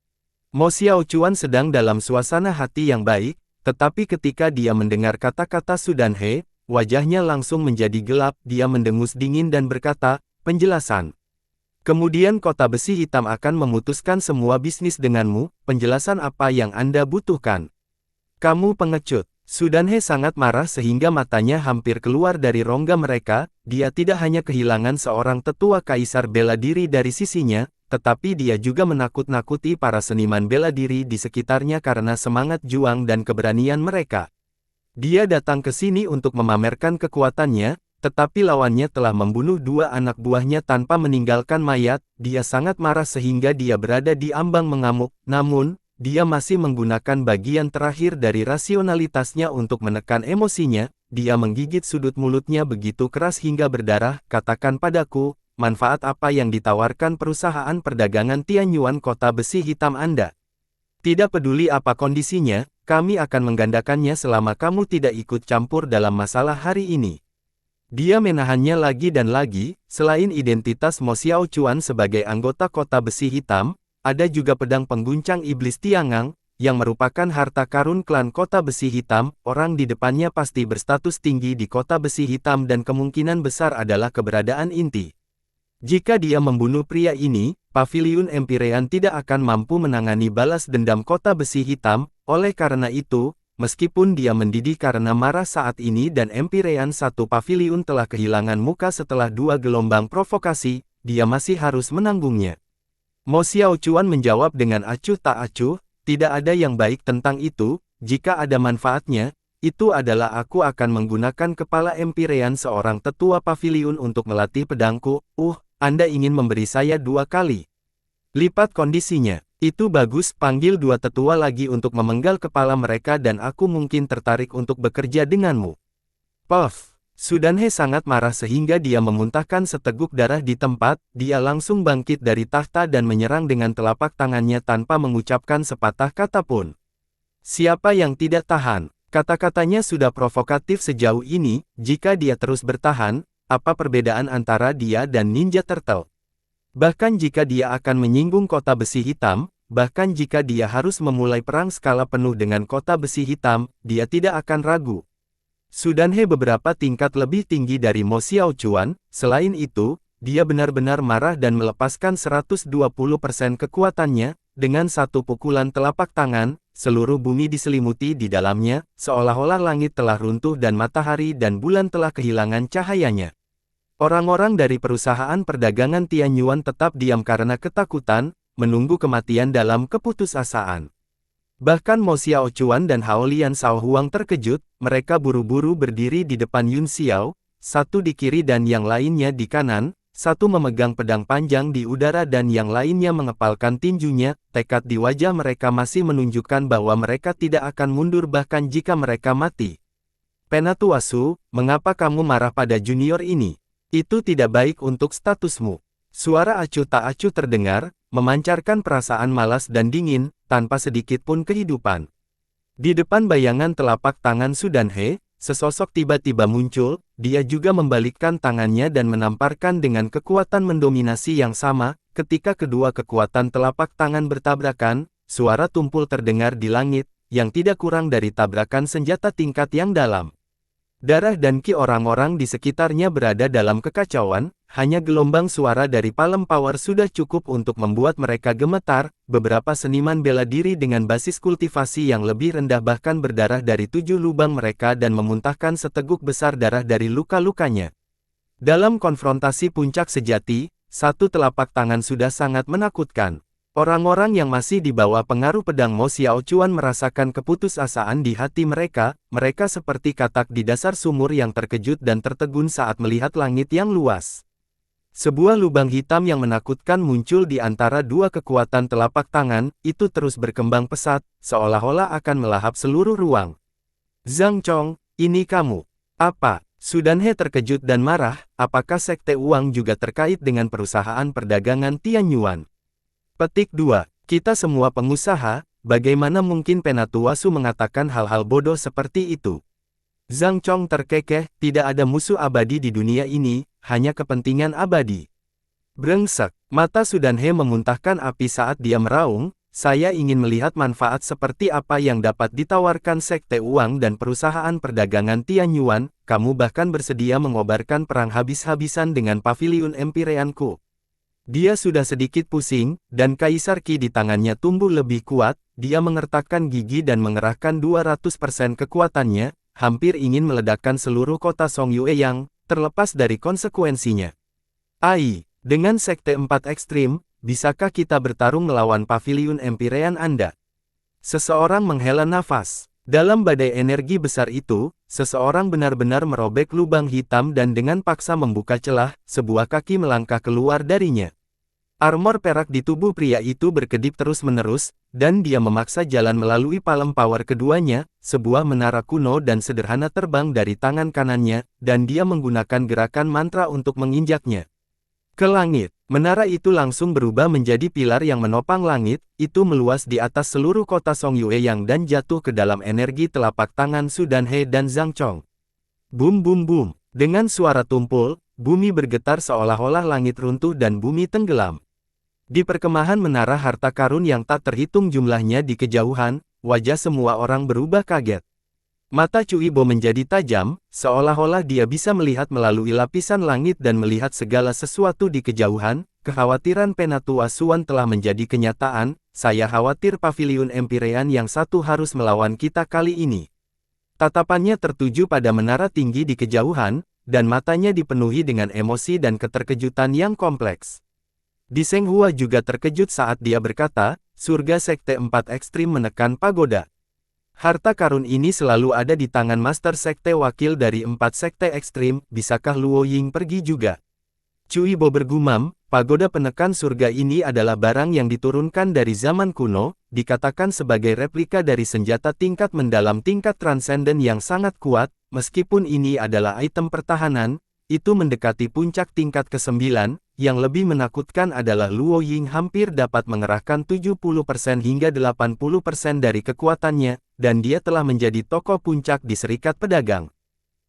Speaker 1: Mo Xiaochuan sedang dalam suasana hati yang baik, tetapi ketika dia mendengar kata-kata Sudanhe, wajahnya langsung menjadi gelap, dia mendengus dingin dan berkata, penjelasan. Kemudian kota besi hitam akan memutuskan semua bisnis denganmu, penjelasan apa yang Anda butuhkan? Kamu pengecut. Sudanhe sangat marah sehingga matanya hampir keluar dari rongga mereka, dia tidak hanya kehilangan seorang tetua kaisar bela diri dari sisinya, tetapi dia juga menakut-nakuti para seniman bela diri di sekitarnya karena semangat juang dan keberanian mereka. Dia datang ke sini untuk memamerkan kekuatannya, tetapi lawannya telah membunuh dua anak buahnya tanpa meninggalkan mayat, dia sangat marah sehingga dia berada di ambang mengamuk, namun, dia masih menggunakan bagian terakhir dari rasionalitasnya untuk menekan emosinya, dia menggigit sudut mulutnya begitu keras hingga berdarah, katakan padaku, manfaat apa yang ditawarkan perusahaan perdagangan Tianyuan kota besi hitam Anda? Tidak peduli apa kondisinya, kami akan menggandakannya selama kamu tidak ikut campur dalam masalah hari ini. Dia menahannya lagi dan lagi, selain identitas Mo Xiaochuan sebagai anggota kota besi hitam, ada juga pedang pengguncang iblis Tiangang, yang merupakan harta karun klan kota besi hitam, orang di depannya pasti berstatus tinggi di kota besi hitam dan kemungkinan besar adalah keberadaan inti. Jika dia membunuh pria ini, Paviliun Empirean tidak akan mampu menangani balas dendam kota besi hitam, oleh karena itu, meskipun dia mendidih karena marah saat ini dan Empirean I Paviliun telah kehilangan muka setelah dua gelombang provokasi, dia masih harus menanggungnya. Mo Xiaochuan menjawab dengan acuh tak acuh, tidak ada yang baik tentang itu, jika ada manfaatnya, itu adalah aku akan menggunakan kepala Empirean seorang tetua Paviliun untuk melatih pedangku, Anda ingin memberi saya 2 kali lipat kondisinya, itu bagus, panggil 2 tetua lagi untuk memenggal kepala mereka dan aku mungkin tertarik untuk bekerja denganmu. Puff. Sudanhe sangat marah sehingga dia memuntahkan seteguk darah di tempat, dia langsung bangkit dari tahta dan menyerang dengan telapak tangannya tanpa mengucapkan sepatah kata pun. Siapa yang tidak tahan? Kata-katanya sudah provokatif sejauh ini, jika dia terus bertahan, apa perbedaan antara dia dan Ninja Turtle? Bahkan jika dia akan menyinggung kota besi hitam, bahkan jika dia harus memulai perang skala penuh dengan kota besi hitam, dia tidak akan ragu. Sudanhe beberapa tingkat lebih tinggi dari Mo Xiaochuan, selain itu, dia benar-benar marah dan melepaskan 120% kekuatannya, dengan satu pukulan telapak tangan, seluruh bumi diselimuti di dalamnya, seolah-olah langit telah runtuh dan matahari dan bulan telah kehilangan cahayanya. Orang-orang dari perusahaan perdagangan Tianyuan tetap diam karena ketakutan, menunggu kematian dalam keputusasaan. Bahkan Mo Xiaochuan dan Haolian Shaohuang terkejut, mereka buru-buru berdiri di depan Yun Xiao, satu di kiri dan yang lainnya di kanan, satu memegang pedang panjang di udara dan yang lainnya mengepalkan tinjunya, tekad di wajah mereka masih menunjukkan bahwa mereka tidak akan mundur bahkan jika mereka mati. Penatuasu, mengapa kamu marah pada junior ini? Itu tidak baik untuk statusmu. Suara acuh tak acuh terdengar, memancarkan perasaan malas dan dingin, tanpa sedikit pun kehidupan. Di depan bayangan telapak tangan Sudanhe, sesosok tiba-tiba muncul, dia juga membalikkan tangannya dan menamparkan dengan kekuatan mendominasi yang sama, ketika kedua kekuatan telapak tangan bertabrakan, suara tumpul terdengar di langit, yang tidak kurang dari tabrakan senjata tingkat yang dalam. Darah dan ki orang-orang di sekitarnya berada dalam kekacauan, hanya gelombang suara dari Palem Power sudah cukup untuk membuat mereka gemetar. Beberapa seniman bela diri dengan basis kultivasi yang lebih rendah bahkan berdarah dari 7 lubang mereka dan memuntahkan seteguk besar darah dari luka-lukanya. Dalam konfrontasi puncak sejati, satu telapak tangan sudah sangat menakutkan. Orang-orang yang masih di bawah pengaruh pedang Mo Xiaochuan merasakan keputusasaan di hati mereka, mereka seperti katak di dasar sumur yang terkejut dan tertegun saat melihat langit yang luas. Sebuah lubang hitam yang menakutkan muncul di antara dua kekuatan telapak tangan, itu terus berkembang pesat, seolah-olah akan melahap seluruh ruang. Zhang Chong, ini kamu. Apa? Sudanhe terkejut dan marah, apakah Sekte Uang juga terkait dengan perusahaan perdagangan Tianyuan? Petik 2. Kita semua pengusaha, bagaimana mungkin Penatuasu mengatakan hal-hal bodoh seperti itu? Zhang Chong terkekeh, tidak ada musuh abadi di dunia ini, hanya kepentingan abadi. Brengsek, mata Sudanhe memuntahkan api saat dia meraung, saya ingin melihat manfaat seperti apa yang dapat ditawarkan Sekte Uang dan perusahaan perdagangan Tianyuan, kamu bahkan bersedia mengobarkan perang habis-habisan dengan paviliun Empireanku. Dia sudah sedikit pusing, dan Kaisar Qi di tangannya tumbuh lebih kuat, dia mengertakkan gigi dan mengerahkan 200% kekuatannya, hampir ingin meledakkan seluruh kota Songyue yang, terlepas dari konsekuensinya. Ai, dengan Sekte 4 ekstrim, bisakah kita bertarung melawan paviliun Empirean Anda? Seseorang menghela nafas. Dalam badai energi besar itu, seseorang benar-benar merobek lubang hitam dan dengan paksa membuka celah, sebuah kaki melangkah keluar darinya. Armor perak di tubuh pria itu berkedip terus-menerus, dan dia memaksa jalan melalui Palem Power keduanya, sebuah menara kuno dan sederhana terbang dari tangan kanannya, dan dia menggunakan gerakan mantra untuk menginjaknya ke langit. Menara itu langsung berubah menjadi pilar yang menopang langit, itu meluas di atas seluruh kota Songyue yang dan jatuh ke dalam energi telapak tangan Sudanhe dan Zhang Chong. Bum bum bum, dengan suara tumpul, bumi bergetar seolah-olah langit runtuh dan bumi tenggelam. Di perkemahan menara harta karun yang tak terhitung jumlahnya di kejauhan, wajah semua orang berubah kaget. Mata Cui Bo menjadi tajam, seolah-olah dia bisa melihat melalui lapisan langit dan melihat segala sesuatu di kejauhan. Kekhawatiran Penatuasuan telah menjadi kenyataan, saya khawatir paviliun Empirean yang satu harus melawan kita kali ini. Tatapannya tertuju pada menara tinggi di kejauhan, dan matanya dipenuhi dengan emosi dan keterkejutan yang kompleks. Di Seng Hua juga terkejut saat dia berkata, surga Sekte 4 ekstrim menekan pagoda. Harta karun ini selalu ada di tangan Master Sekte wakil dari 4 Sekte ekstrim, bisakah Luo Ying pergi juga? Cui Bo bergumam, pagoda penekan surga ini adalah barang yang diturunkan dari zaman kuno, dikatakan sebagai replika dari senjata tingkat mendalam tingkat transenden yang sangat kuat, meskipun ini adalah item pertahanan, itu mendekati puncak tingkat ke-9, yang lebih menakutkan adalah Luo Ying hampir dapat mengerahkan 70% hingga 80% dari kekuatannya, dan dia telah menjadi tokoh puncak di Serikat Pedagang.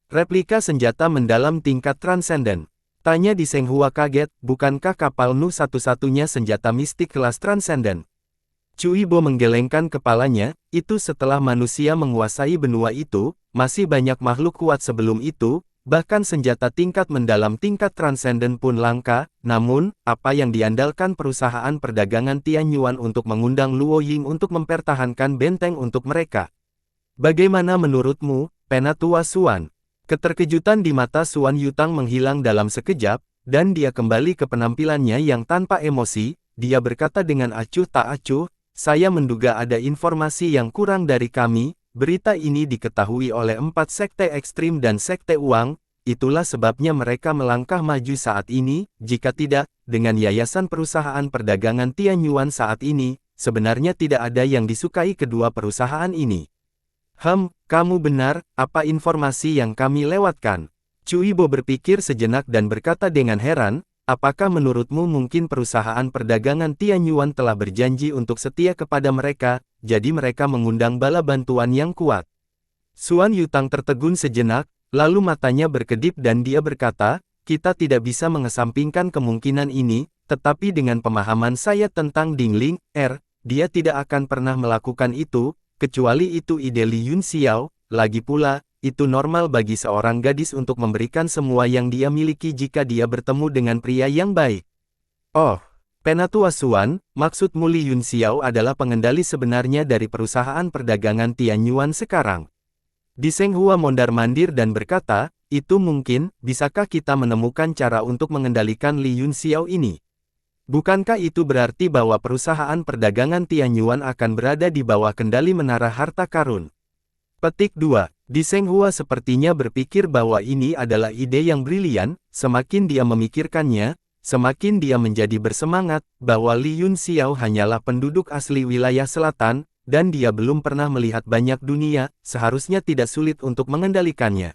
Speaker 1: Replika senjata mendalam tingkat transenden. Tanya di Seng Hua kaget, bukankah kapal Nu satu-satunya senjata mistik kelas transenden? Cui Bo menggelengkan kepalanya, itu setelah manusia menguasai benua itu, masih banyak makhluk kuat sebelum itu, bahkan senjata tingkat mendalam tingkat transenden pun langka, namun, apa yang diandalkan perusahaan perdagangan Tianyuan untuk mengundang Luo Ying untuk mempertahankan benteng untuk mereka? Bagaimana menurutmu, Penatuasuan? Keterkejutan di mata Suan Yutang menghilang dalam sekejap, dan dia kembali ke penampilannya yang tanpa emosi, dia berkata dengan acuh tak acuh, saya menduga ada informasi yang kurang dari kami. Berita ini diketahui oleh 4 sekte ekstrim dan sekte uang, itulah sebabnya mereka melangkah maju saat ini, jika tidak, dengan yayasan perusahaan perdagangan Tianyuan saat ini, sebenarnya tidak ada yang disukai kedua perusahaan ini. Kamu benar, apa informasi yang kami lewatkan? Cui Bo berpikir sejenak dan berkata dengan heran, apakah menurutmu mungkin perusahaan perdagangan Tianyuan telah berjanji untuk setia kepada mereka, jadi mereka mengundang bala bantuan yang kuat? Suan Yutang tertegun sejenak, lalu matanya berkedip dan dia berkata, kita tidak bisa mengesampingkan kemungkinan ini, tetapi dengan pemahaman saya tentang Dingling, dia tidak akan pernah melakukan itu, kecuali itu ide Li Yunxiao, lagi pula, itu normal bagi seorang gadis untuk memberikan semua yang dia miliki jika dia bertemu dengan pria yang baik. Oh, Penatua Xuan, maksudmu Li Yunxiao adalah pengendali sebenarnya dari perusahaan perdagangan Tianyuan sekarang. Di Seng Hua mondar-mandir dan berkata, itu mungkin, bisakah kita menemukan cara untuk mengendalikan Li Yunxiao ini? Bukankah itu berarti bahwa perusahaan perdagangan Tianyuan akan berada di bawah kendali menara harta karun? Petik 2. Di Seng Hua sepertinya berpikir bahwa ini adalah ide yang brilian, semakin dia memikirkannya, semakin dia menjadi bersemangat, bahwa Li Yunxiao hanyalah penduduk asli wilayah selatan, dan dia belum pernah melihat banyak dunia, seharusnya tidak sulit untuk mengendalikannya.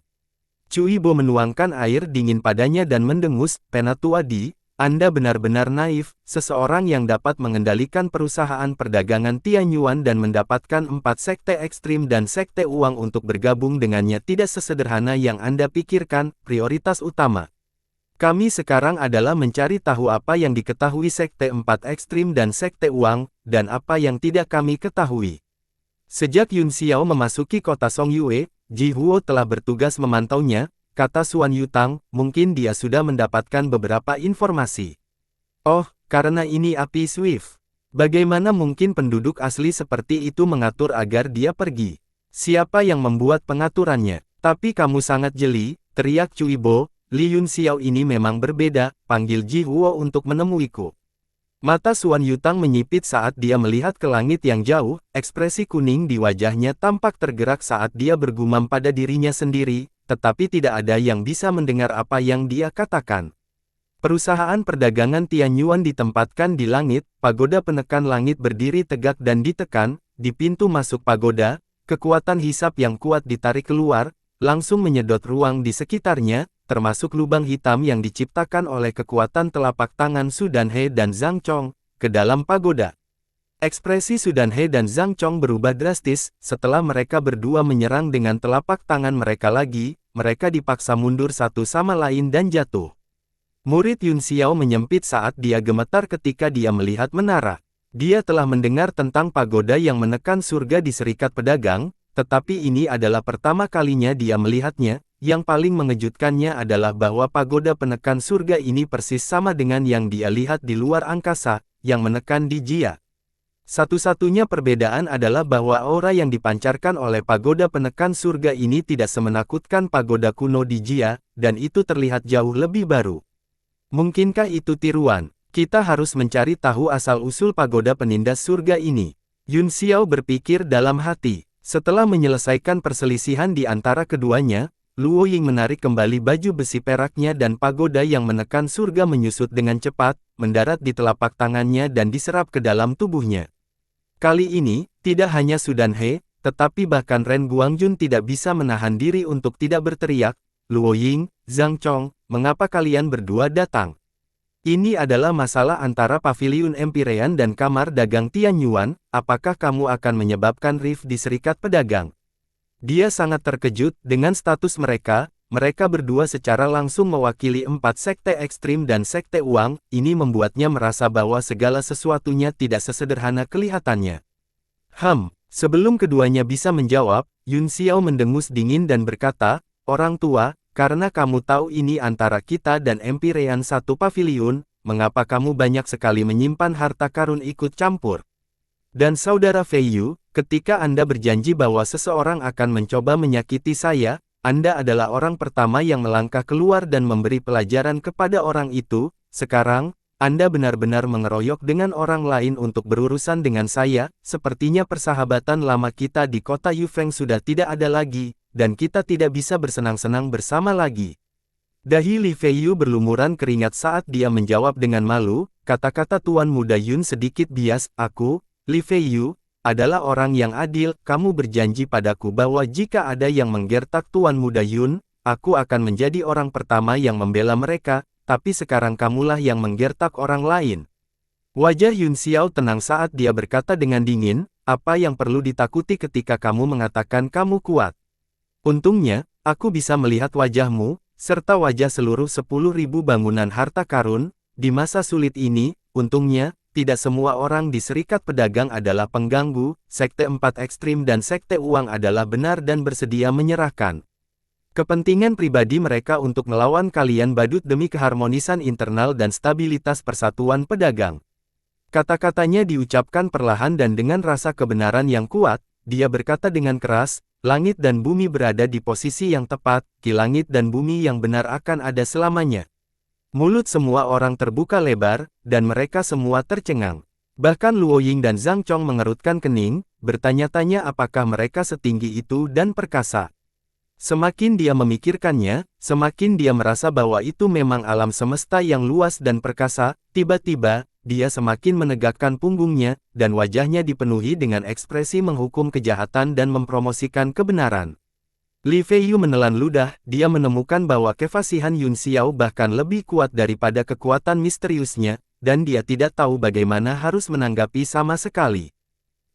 Speaker 1: Cui Bo menuangkan air dingin padanya dan mendengus, Penatua Di, Anda benar-benar naif, seseorang yang dapat mengendalikan perusahaan perdagangan Tianyuan dan mendapatkan 4 sekte ekstrim dan sekte uang untuk bergabung dengannya tidak sesederhana yang Anda pikirkan. Prioritas utama kami sekarang adalah mencari tahu apa yang diketahui sekte 4 ekstrim dan sekte uang, dan apa yang tidak kami ketahui. Sejak Yun Xiao memasuki kota Songyue, Ji Huo telah bertugas memantaunya, kata Xuan Yutang, mungkin dia sudah mendapatkan beberapa informasi. Oh, karena ini api Swift. Bagaimana mungkin penduduk asli seperti itu mengatur agar dia pergi? Siapa yang membuat pengaturannya? Tapi kamu sangat jeli, teriak Cui Bo, Li Yunxiao ini memang berbeda, panggil Ji Huo untuk menemuiku. Mata Xuan Yutang menyipit saat dia melihat ke langit yang jauh, ekspresi kuning di wajahnya tampak tergerak saat dia bergumam pada dirinya sendiri, tetapi tidak ada yang bisa mendengar apa yang dia katakan. Perusahaan perdagangan Tianyuan ditempatkan di langit, pagoda penekan langit berdiri tegak dan ditekan, di pintu masuk pagoda, kekuatan hisap yang kuat ditarik keluar, langsung menyedot ruang di sekitarnya, termasuk lubang hitam yang diciptakan oleh kekuatan telapak tangan Su Danhe dan Zhang Chong, ke dalam pagoda. Ekspresi Su Danhe dan Zhang Chong berubah drastis, setelah mereka berdua menyerang dengan telapak tangan mereka lagi, mereka dipaksa mundur satu sama lain dan jatuh. Murid Yun Xiao menyempit saat dia gemetar ketika dia melihat menara. Dia telah mendengar tentang pagoda yang menekan surga di Serikat Pedagang, tetapi ini adalah pertama kalinya dia melihatnya. Yang paling mengejutkannya adalah bahwa pagoda penekan surga ini persis sama dengan yang dia lihat di luar angkasa, yang menekan di Jia. Satu-satunya perbedaan adalah bahwa aura yang dipancarkan oleh pagoda penekan surga ini tidak semenakutkan pagoda kuno di Jia, dan itu terlihat jauh lebih baru. Mungkinkah itu tiruan? Kita harus mencari tahu asal-usul pagoda penindas surga ini. Yun Xiao berpikir dalam hati. Setelah menyelesaikan perselisihan di antara keduanya, Luo Ying menarik kembali baju besi peraknya dan pagoda yang menekan surga menyusut dengan cepat, mendarat di telapak tangannya dan diserap ke dalam tubuhnya. Kali ini, tidak hanya Su Danhe, tetapi bahkan Ren Guangjun tidak bisa menahan diri untuk tidak berteriak, Luo Ying, Zhang Chong, mengapa kalian berdua datang? Ini adalah masalah antara Paviliun Empyrean dan Kamar Dagang Tianyuan, apakah kamu akan menyebabkan rift di Serikat Pedagang? Dia sangat terkejut dengan status mereka berdua secara langsung mewakili 4 sekte ekstrim dan sekte uang, ini membuatnya merasa bahwa segala sesuatunya tidak sesederhana kelihatannya. Sebelum keduanya bisa menjawab, Yun Xiao mendengus dingin dan berkata, orang tua, karena kamu tahu ini antara kita dan Empyrean satu paviliun, mengapa kamu banyak sekali menyimpan harta karun ikut campur? Dan saudara Fei Yu, ketika Anda berjanji bahwa seseorang akan mencoba menyakiti saya, Anda adalah orang pertama yang melangkah keluar dan memberi pelajaran kepada orang itu. Sekarang, Anda benar-benar mengeroyok dengan orang lain untuk berurusan dengan saya. Sepertinya persahabatan lama kita di kota Yufeng sudah tidak ada lagi, dan kita tidak bisa bersenang-senang bersama lagi. Dahi Li Fei Yu berlumuran keringat saat dia menjawab dengan malu, kata-kata Tuan Muda Yun sedikit bias, aku, Li Fei Yu, adalah orang yang adil, kamu berjanji padaku bahwa jika ada yang menggertak Tuan Muda Yun, aku akan menjadi orang pertama yang membela mereka, tapi sekarang kamulah yang menggertak orang lain. Wajah Yun Xiao tenang saat dia berkata dengan dingin, apa yang perlu ditakuti ketika kamu mengatakan kamu kuat? Untungnya, aku bisa melihat wajahmu, serta wajah seluruh 10.000 bangunan harta karun, di masa sulit ini, untungnya, tidak semua orang di Serikat Pedagang adalah pengganggu, Sekte 4 Ekstrim dan Sekte Uang adalah benar dan bersedia menyerahkan. Kepentingan pribadi mereka untuk melawan kalian badut demi keharmonisan internal dan stabilitas persatuan pedagang. Kata-katanya diucapkan perlahan dan dengan rasa kebenaran yang kuat, dia berkata dengan keras, langit dan bumi berada di posisi yang tepat, ki langit dan bumi yang benar akan ada selamanya. Mulut semua orang terbuka lebar, dan mereka semua tercengang. Bahkan Luo Ying dan Zhang Chong mengerutkan kening, bertanya-tanya apakah mereka setinggi itu dan perkasa. Semakin dia memikirkannya, semakin dia merasa bahwa itu memang alam semesta yang luas dan perkasa. Tiba-tiba, dia semakin menegakkan punggungnya, dan wajahnya dipenuhi dengan ekspresi menghukum kejahatan dan mempromosikan kebenaran. Li Feiyu menelan ludah, dia menemukan bahwa kefasihan Yun Xiao bahkan lebih kuat daripada kekuatan misteriusnya, dan dia tidak tahu bagaimana harus menanggapi sama sekali.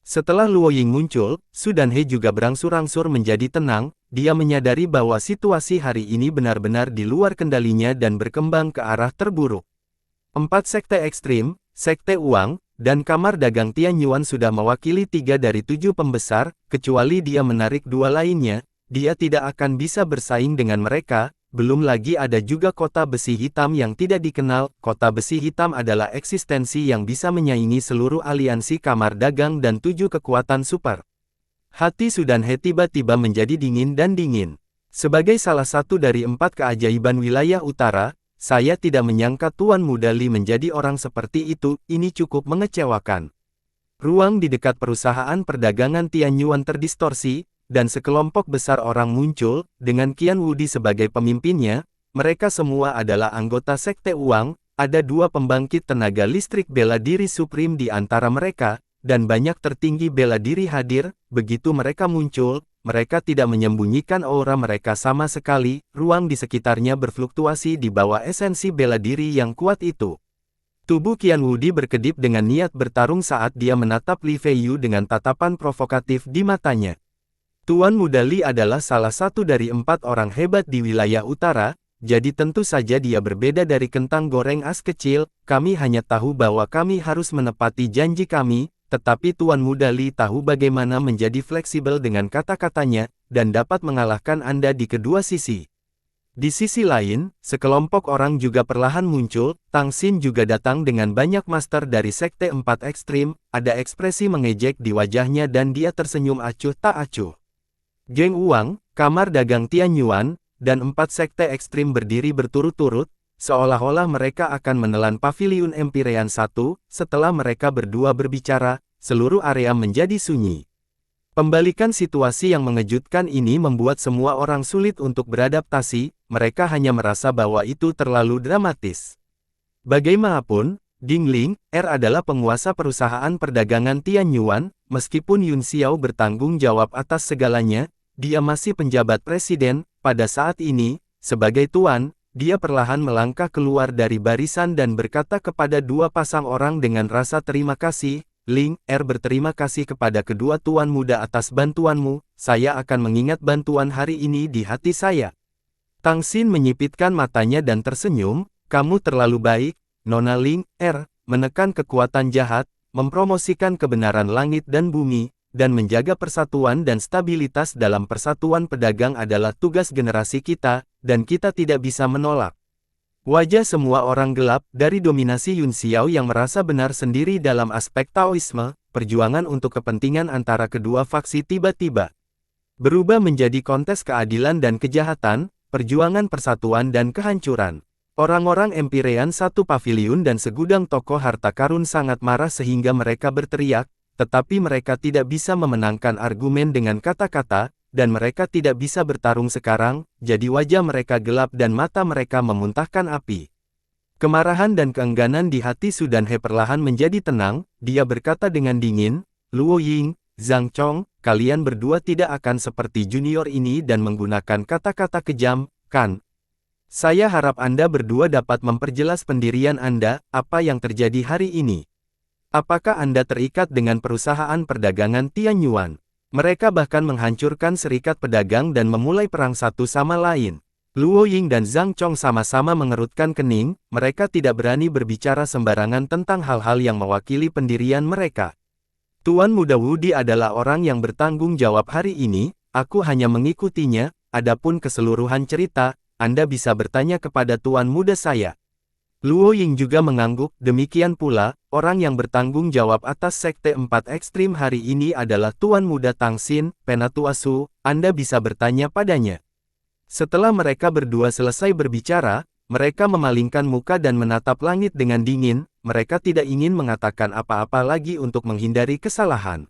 Speaker 1: Setelah Luo Ying muncul, Su Danhe juga berangsur-angsur menjadi tenang, dia menyadari bahwa situasi hari ini benar-benar di luar kendalinya dan berkembang ke arah terburuk. 4 sekte ekstrim, sekte uang, dan kamar dagang Tian Yuan sudah mewakili 3 dari 7 pembesar, kecuali dia menarik 2 lainnya, dia tidak akan bisa bersaing dengan mereka. Belum lagi ada juga kota besi hitam yang tidak dikenal. Kota besi hitam adalah eksistensi yang bisa menyaingi seluruh aliansi kamar dagang dan 7 kekuatan super. Hati Su Danhe tiba-tiba menjadi dingin dan dingin. Sebagai salah satu dari 4 keajaiban wilayah utara, saya tidak menyangka Tuan Muda Li menjadi orang seperti itu, ini cukup mengecewakan. Ruang di dekat perusahaan perdagangan Tian Yuan terdistorsi, dan sekelompok besar orang muncul, dengan Qian Wudi sebagai pemimpinnya. Mereka semua adalah anggota sekte uang, ada 2 pembangkit tenaga listrik bela diri Supreme di antara mereka, dan banyak tertinggi bela diri hadir. Begitu mereka muncul, mereka tidak menyembunyikan aura mereka sama sekali, ruang di sekitarnya berfluktuasi di bawah esensi bela diri yang kuat itu. Tubuh Qian Wudi berkedip dengan niat bertarung saat dia menatap Li Feiyu dengan tatapan provokatif di matanya. Tuan Muda Li adalah salah satu dari 4 orang hebat di wilayah utara, jadi tentu saja dia berbeda dari kentang goreng as kecil. Kami hanya tahu bahwa kami harus menepati janji kami, tetapi Tuan Muda Li tahu bagaimana menjadi fleksibel dengan kata-katanya, dan dapat mengalahkan Anda di kedua sisi. Di sisi lain, sekelompok orang juga perlahan muncul. Tang Xin juga datang dengan banyak master dari sekte 4 ekstrim, ada ekspresi mengejek di wajahnya dan dia tersenyum acuh tak acuh. Geng Uang, kamar dagang Tian Yuan, dan 4 sekte ekstrim berdiri berturut-turut, seolah-olah mereka akan menelan paviliun Empyrean 1. Setelah mereka berdua berbicara, seluruh area menjadi sunyi. Pembalikan situasi yang mengejutkan ini membuat semua orang sulit untuk beradaptasi, mereka hanya merasa bahwa itu terlalu dramatis. Bagaimanapun, Ding Ling Er adalah penguasa perusahaan perdagangan Tian Yuan, meskipun Yun Xiao bertanggung jawab atas segalanya, dia masih penjabat presiden. Pada saat ini, sebagai tuan, dia perlahan melangkah keluar dari barisan dan berkata kepada 2 pasang orang dengan rasa terima kasih, Ling Er berterima kasih kepada kedua tuan muda atas bantuanmu, saya akan mengingat bantuan hari ini di hati saya. Tang Xin menyipitkan matanya dan tersenyum, kamu terlalu baik, Nona Ling Er, menekan kekuatan jahat, mempromosikan kebenaran langit dan bumi, dan menjaga persatuan dan stabilitas dalam persatuan pedagang adalah tugas generasi kita, dan kita tidak bisa menolak. Wajah semua orang gelap, dari dominasi Yun Xiao yang merasa benar sendiri dalam aspek Taoisme, perjuangan untuk kepentingan antara kedua faksi tiba-tiba berubah menjadi kontes keadilan dan kejahatan, perjuangan persatuan dan kehancuran. Orang-orang Empyrean 1 paviliun dan segudang tokoh harta karun sangat marah sehingga mereka berteriak, tetapi mereka tidak bisa memenangkan argumen dengan kata-kata, dan mereka tidak bisa bertarung sekarang, jadi wajah mereka gelap dan mata mereka memuntahkan api. Kemarahan dan keengganan di hati Su Danhe perlahan menjadi tenang, dia berkata dengan dingin, Luo Ying, Zhang Chong, kalian berdua tidak akan seperti junior ini dan menggunakan kata-kata kejam, kan? Saya harap Anda berdua dapat memperjelas pendirian Anda, apa yang terjadi hari ini. Apakah Anda terikat dengan perusahaan perdagangan Tian Yuan? Mereka bahkan menghancurkan serikat pedagang dan memulai perang satu sama lain. Luo Ying dan Zhang Chong sama-sama mengerutkan kening, mereka tidak berani berbicara sembarangan tentang hal-hal yang mewakili pendirian mereka. Tuan Muda Wudi adalah orang yang bertanggung jawab hari ini, aku hanya mengikutinya, adapun keseluruhan cerita, Anda bisa bertanya kepada Tuan Muda saya. Luo Ying juga mengangguk, demikian pula, orang yang bertanggung jawab atas Sekte 4 Ekstrim hari ini adalah Tuan Muda Tang Xin, Penatua Su, Anda bisa bertanya padanya. Setelah mereka berdua selesai berbicara, mereka memalingkan muka dan menatap langit dengan dingin, mereka tidak ingin mengatakan apa-apa lagi untuk menghindari kesalahan.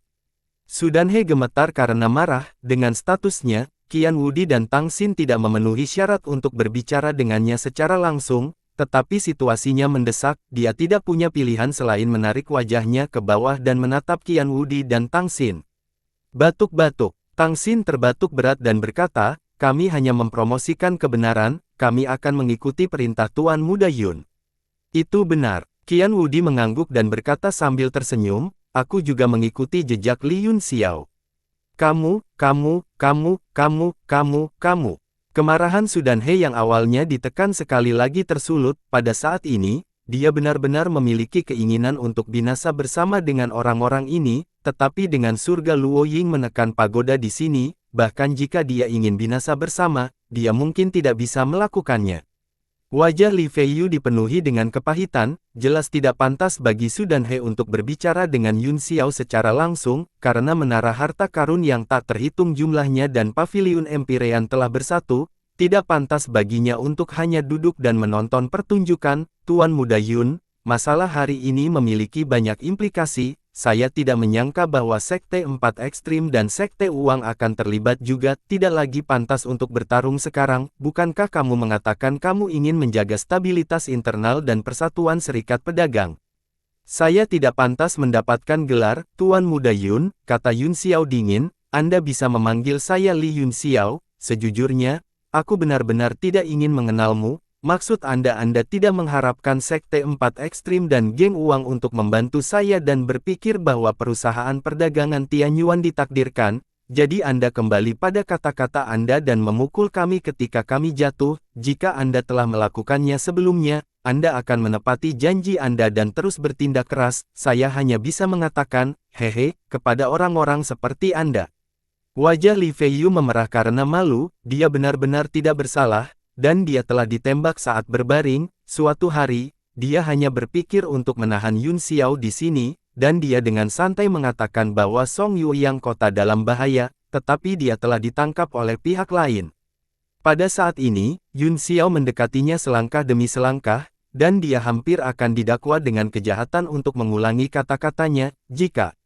Speaker 1: Su Danhe gemetar karena marah, dengan statusnya, Qian Wudi dan Tang Xin tidak memenuhi syarat untuk berbicara dengannya secara langsung, tetapi situasinya mendesak, dia tidak punya pilihan selain menarik wajahnya ke bawah dan menatap Qian Wudi dan Tang Xin. Batuk-batuk, Tang Xin terbatuk berat dan berkata, kami hanya mempromosikan kebenaran, kami akan mengikuti perintah Tuan Muda Yun. Itu benar, Qian Wudi mengangguk dan berkata sambil tersenyum, aku juga mengikuti jejak Li Yun Xiao. Kamu. Kemarahan Su Danhe yang awalnya ditekan sekali lagi tersulut, pada saat ini, dia benar-benar memiliki keinginan untuk binasa bersama dengan orang-orang ini, tetapi dengan surga Luo Ying menekan pagoda di sini, bahkan jika dia ingin binasa bersama, dia mungkin tidak bisa melakukannya. Wajah Li Feiyu dipenuhi dengan kepahitan, jelas tidak pantas bagi Su Danhe untuk berbicara dengan Yun Xiao secara langsung, karena menara harta karun yang tak terhitung jumlahnya dan paviliun Empyrean telah bersatu, tidak pantas baginya untuk hanya duduk dan menonton pertunjukan. Tuan Muda Yun, masalah hari ini memiliki banyak implikasi, saya tidak menyangka bahwa Sekte 4 Ekstrim dan Sekte Uang akan terlibat juga, tidak lagi pantas untuk bertarung sekarang, bukankah kamu mengatakan kamu ingin menjaga stabilitas internal dan persatuan serikat pedagang? Saya tidak pantas mendapatkan gelar, Tuan Muda Yun, kata Yun Xiao dingin, Anda bisa memanggil saya Li Yun Xiao, sejujurnya, aku benar-benar tidak ingin mengenalmu. Maksud Anda tidak mengharapkan Sekte 4 Ekstrim dan geng uang untuk membantu saya dan berpikir bahwa perusahaan perdagangan Tianyuan ditakdirkan, jadi Anda kembali pada kata-kata Anda dan memukul kami ketika kami jatuh, jika Anda telah melakukannya sebelumnya, Anda akan menepati janji Anda dan terus bertindak keras, saya hanya bisa mengatakan, hehe, kepada orang-orang seperti Anda. Wajah Li Feiyu memerah karena malu, dia benar-benar tidak bersalah, dan dia telah ditembak saat berbaring. Suatu hari, dia hanya berpikir untuk menahan Yun Xiao di sini, dan dia dengan santai mengatakan bahwa Song Yueyang kota dalam bahaya, tetapi dia telah ditangkap oleh pihak lain. Pada saat ini, Yun Xiao mendekatinya selangkah demi selangkah, dan dia hampir akan didakwa dengan kejahatan untuk mengulangi kata-katanya. Jika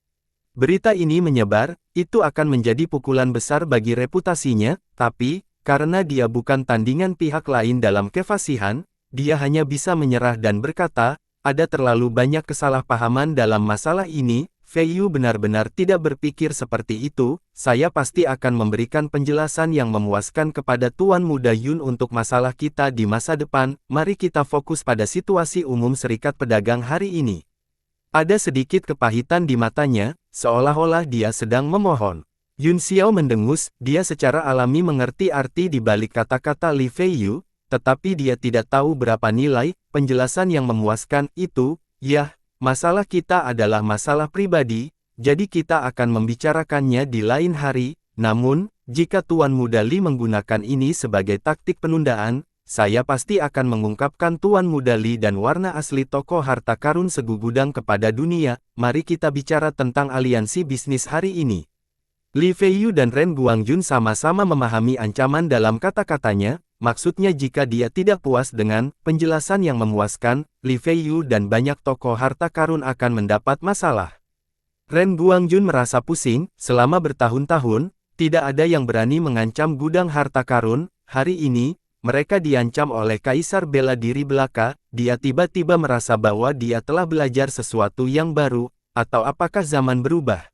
Speaker 1: berita ini menyebar, itu akan menjadi pukulan besar bagi reputasinya, tapi karena dia bukan tandingan pihak lain dalam kefasihan, dia hanya bisa menyerah dan berkata, ada terlalu banyak kesalahpahaman dalam masalah ini, Feiyu benar-benar tidak berpikir seperti itu, saya pasti akan memberikan penjelasan yang memuaskan kepada Tuan Muda Yun untuk masalah kita di masa depan, mari kita fokus pada situasi umum serikat pedagang hari ini. Ada sedikit kepahitan di matanya, seolah-olah dia sedang memohon. Yun Xiao mendengus, dia secara alami mengerti arti di balik kata-kata Li Feiyu, tetapi dia tidak tahu berapa nilai penjelasan yang memuaskan itu. Yah, masalah kita adalah masalah pribadi, jadi kita akan membicarakannya di lain hari. Namun, jika Tuan Muda Li menggunakan ini sebagai taktik penundaan, saya pasti akan mengungkapkan Tuan Muda Li dan warna asli toko harta karun segugudang kepada dunia. Mari kita bicara tentang aliansi bisnis hari ini. Li Feiyu dan Ren Guangjun sama-sama memahami ancaman dalam kata-katanya, maksudnya jika dia tidak puas dengan penjelasan yang memuaskan, Li Feiyu dan banyak tokoh harta karun akan mendapat masalah. Ren Guangjun merasa pusing, selama bertahun-tahun, tidak ada yang berani mengancam gudang harta karun, hari ini, mereka diancam oleh Kaisar Bela Diri Belaka, dia tiba-tiba merasa bahwa dia telah belajar sesuatu yang baru, atau apakah zaman berubah?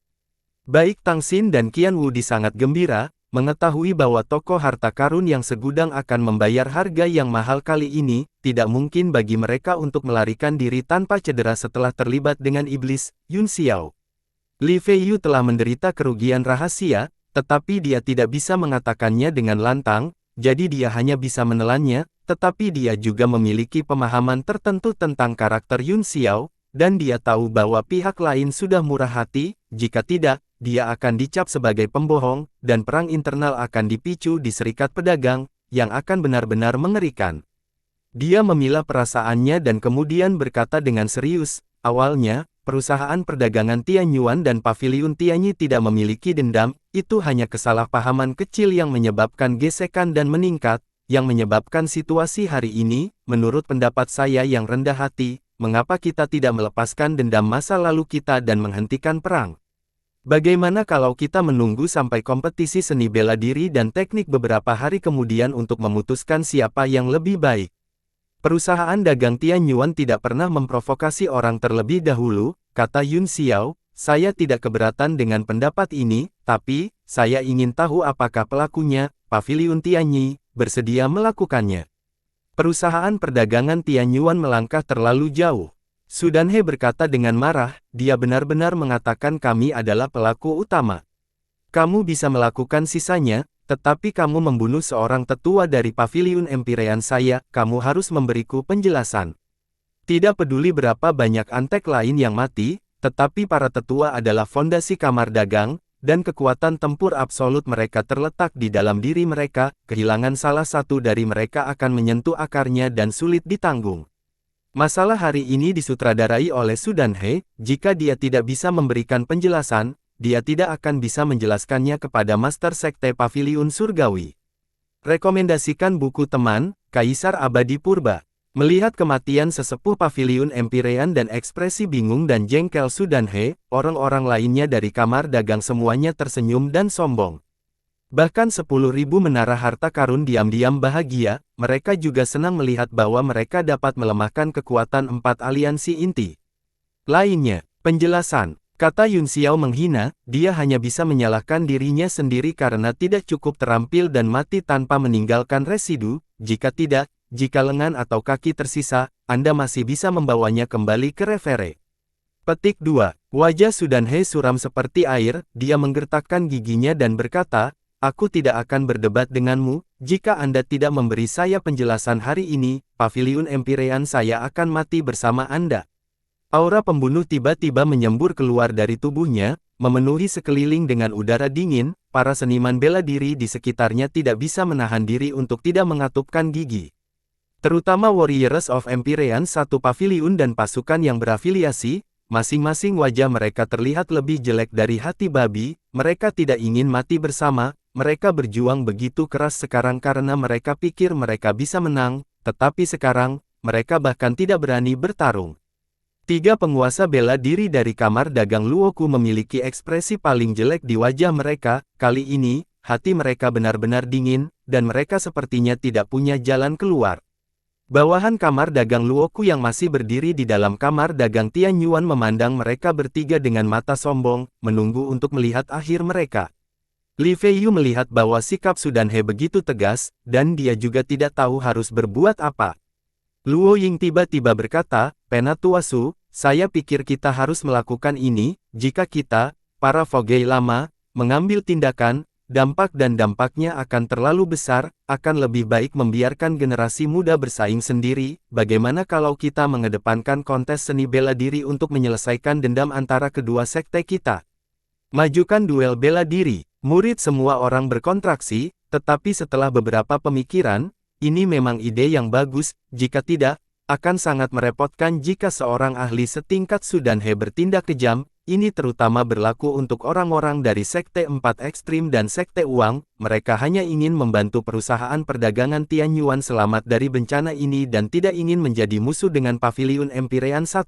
Speaker 1: Baik Tang Xin dan Qian Wudi sangat gembira, mengetahui bahwa toko harta karun yang segudang akan membayar harga yang mahal kali ini, tidak mungkin bagi mereka untuk melarikan diri tanpa cedera setelah terlibat dengan iblis, Yun Xiao. Li Feiyu telah menderita kerugian rahasia, tetapi dia tidak bisa mengatakannya dengan lantang, jadi dia hanya bisa menelannya, tetapi dia juga memiliki pemahaman tertentu tentang karakter Yun Xiao, dan dia tahu bahwa pihak lain sudah murah hati, jika tidak, dia akan dicap sebagai pembohong, dan perang internal akan dipicu di serikat pedagang, yang akan benar-benar mengerikan. Dia memilah perasaannya dan kemudian berkata dengan serius, awalnya, perusahaan perdagangan Tianyuan dan Paviliun Tianyi tidak memiliki dendam, itu hanya kesalahpahaman kecil yang menyebabkan gesekan dan meningkat, yang menyebabkan situasi hari ini, menurut pendapat saya yang rendah hati, mengapa kita tidak melepaskan dendam masa lalu kita dan menghentikan perang? Bagaimana kalau kita menunggu sampai kompetisi seni bela diri dan teknik beberapa hari kemudian untuk memutuskan siapa yang lebih baik? Perusahaan dagang Tianyuan tidak pernah memprovokasi orang terlebih dahulu, kata Yun Xiao, saya tidak keberatan dengan pendapat ini, tapi, saya ingin tahu apakah pelakunya, Paviliun Tianyi, bersedia melakukannya. Perusahaan perdagangan Tianyuan melangkah terlalu jauh. Su Danhe berkata dengan marah, dia benar-benar mengatakan kami adalah pelaku utama. Kamu bisa melakukan sisanya, tetapi kamu membunuh seorang tetua dari Paviliun Empyrean saya, kamu harus memberiku penjelasan. Tidak peduli berapa banyak antek lain yang mati, tetapi para tetua adalah fondasi kamar dagang, dan kekuatan tempur absolut mereka terletak di dalam diri mereka, kehilangan salah satu dari mereka akan menyentuh akarnya dan sulit ditanggung. Masalah hari ini disutradarai oleh Su Danhe, jika dia tidak bisa memberikan penjelasan, dia tidak akan bisa menjelaskannya kepada Master Sekte Paviliun Surgawi. Rekomendasikan buku teman, Kaisar Abadi Purba. Melihat kematian sesepuh Paviliun Empyrean dan ekspresi bingung dan jengkel Su Danhe, orang-orang lainnya dari kamar dagang semuanya tersenyum dan sombong. Bahkan 10.000 menara harta karun diam-diam bahagia, mereka juga senang melihat bahwa mereka dapat melemahkan kekuatan 4 aliansi inti lainnya. Penjelasan. Kata Yun Xiao menghina, dia hanya bisa menyalahkan dirinya sendiri karena tidak cukup terampil dan mati tanpa meninggalkan residu, jika tidak, jika lengan atau kaki tersisa, Anda masih bisa membawanya kembali ke refere. Petik 2. Wajah Su Danhe suram seperti air, dia menggertakkan giginya dan berkata, aku tidak akan berdebat denganmu, jika Anda tidak memberi saya penjelasan hari ini, Paviliun Empyrean saya akan mati bersama Anda. Aura pembunuh tiba-tiba menyembur keluar dari tubuhnya, memenuhi sekeliling dengan udara dingin, para seniman bela diri di sekitarnya tidak bisa menahan diri untuk tidak mengatupkan gigi. Terutama Warriors of Empyrean satu Paviliun dan pasukan yang berafiliasi, masing-masing wajah mereka terlihat lebih jelek dari hati babi, mereka tidak ingin mati bersama, mereka berjuang begitu keras sekarang karena mereka pikir mereka bisa menang, tetapi sekarang, mereka bahkan tidak berani bertarung. 3 penguasa bela diri dari kamar dagang Luoku memiliki ekspresi paling jelek di wajah mereka, kali ini, hati mereka benar-benar dingin, dan mereka sepertinya tidak punya jalan keluar. Bawahan kamar dagang Luoku yang masih berdiri di dalam kamar dagang Tianyuan memandang mereka bertiga dengan mata sombong, menunggu untuk melihat akhir mereka. Li Feiyu melihat bahwa sikap Su Danhe begitu tegas, dan dia juga tidak tahu harus berbuat apa. Luo Ying tiba-tiba berkata, Penatua Su, saya pikir kita harus melakukan ini, jika kita, para Fogei lama, mengambil tindakan, dampak dan dampaknya akan terlalu besar, akan lebih baik membiarkan generasi muda bersaing sendiri, bagaimana kalau kita mengedepankan kontes seni bela diri untuk menyelesaikan dendam antara kedua sekte kita? Majukan duel bela diri, murid semua orang berkontraksi, tetapi setelah beberapa pemikiran, ini memang ide yang bagus, jika tidak, akan sangat merepotkan jika seorang ahli setingkat Su Danhe bertindak kejam, ini terutama berlaku untuk orang-orang dari Sekte 4 Ekstrim dan Sekte Uang, mereka hanya ingin membantu perusahaan perdagangan Tianyuan selamat dari bencana ini dan tidak ingin menjadi musuh dengan Paviliun Empyrean 1.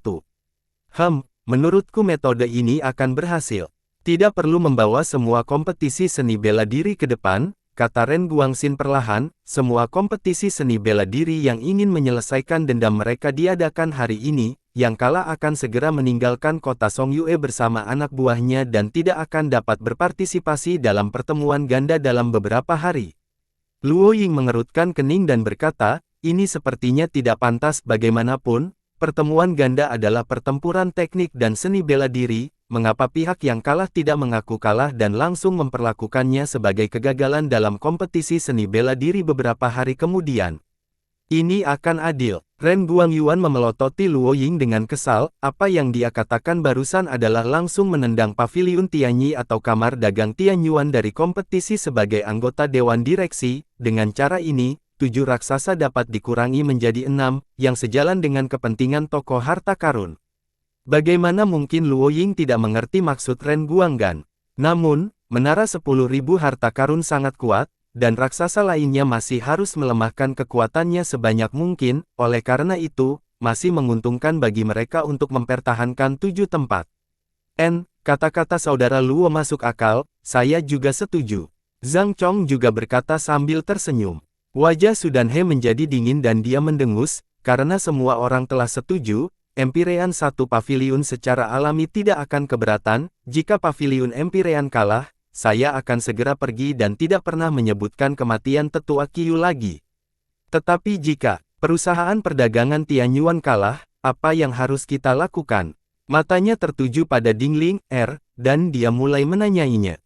Speaker 1: Menurutku metode ini akan berhasil. Tidak perlu membawa semua kompetisi seni bela diri ke depan, kata Ren Guangxin perlahan, semua kompetisi seni bela diri yang ingin menyelesaikan dendam mereka diadakan hari ini, yang kalah akan segera meninggalkan kota Songyue bersama anak buahnya dan tidak akan dapat berpartisipasi dalam pertemuan ganda dalam beberapa hari. Luo Ying mengerutkan kening dan berkata, ini sepertinya tidak pantas bagaimanapun, pertemuan ganda adalah pertempuran teknik dan seni bela diri, mengapa pihak yang kalah tidak mengaku kalah dan langsung memperlakukannya sebagai kegagalan dalam kompetisi seni bela diri beberapa hari kemudian? Ini akan adil. Ren Guangyuan memelototi Luo Ying dengan kesal, apa yang dia katakan barusan adalah langsung menendang paviliun Tianyi atau kamar dagang Tianyuan dari kompetisi sebagai anggota Dewan Direksi. Dengan cara ini, 7 raksasa dapat dikurangi menjadi 6, yang sejalan dengan kepentingan toko harta karun. Bagaimana mungkin Luo Ying tidak mengerti maksud Ren Guanggan? Namun, menara 10.000 harta karun sangat kuat, dan raksasa lainnya masih harus melemahkan kekuatannya sebanyak mungkin, oleh karena itu, masih menguntungkan bagi mereka untuk mempertahankan 7 tempat. Kata-kata saudara Luo masuk akal, saya juga setuju. Zhang Chong juga berkata sambil tersenyum. Wajah Sudanhe menjadi dingin dan dia mendengus, karena semua orang telah setuju, Empirean satu paviliun secara alami tidak akan keberatan, jika paviliun Empirean kalah, saya akan segera pergi dan tidak pernah menyebutkan kematian tetua Qiu lagi. Tetapi jika perusahaan perdagangan Tianyuan kalah, apa yang harus kita lakukan? Matanya tertuju pada Dingling dan dia mulai menanyainya.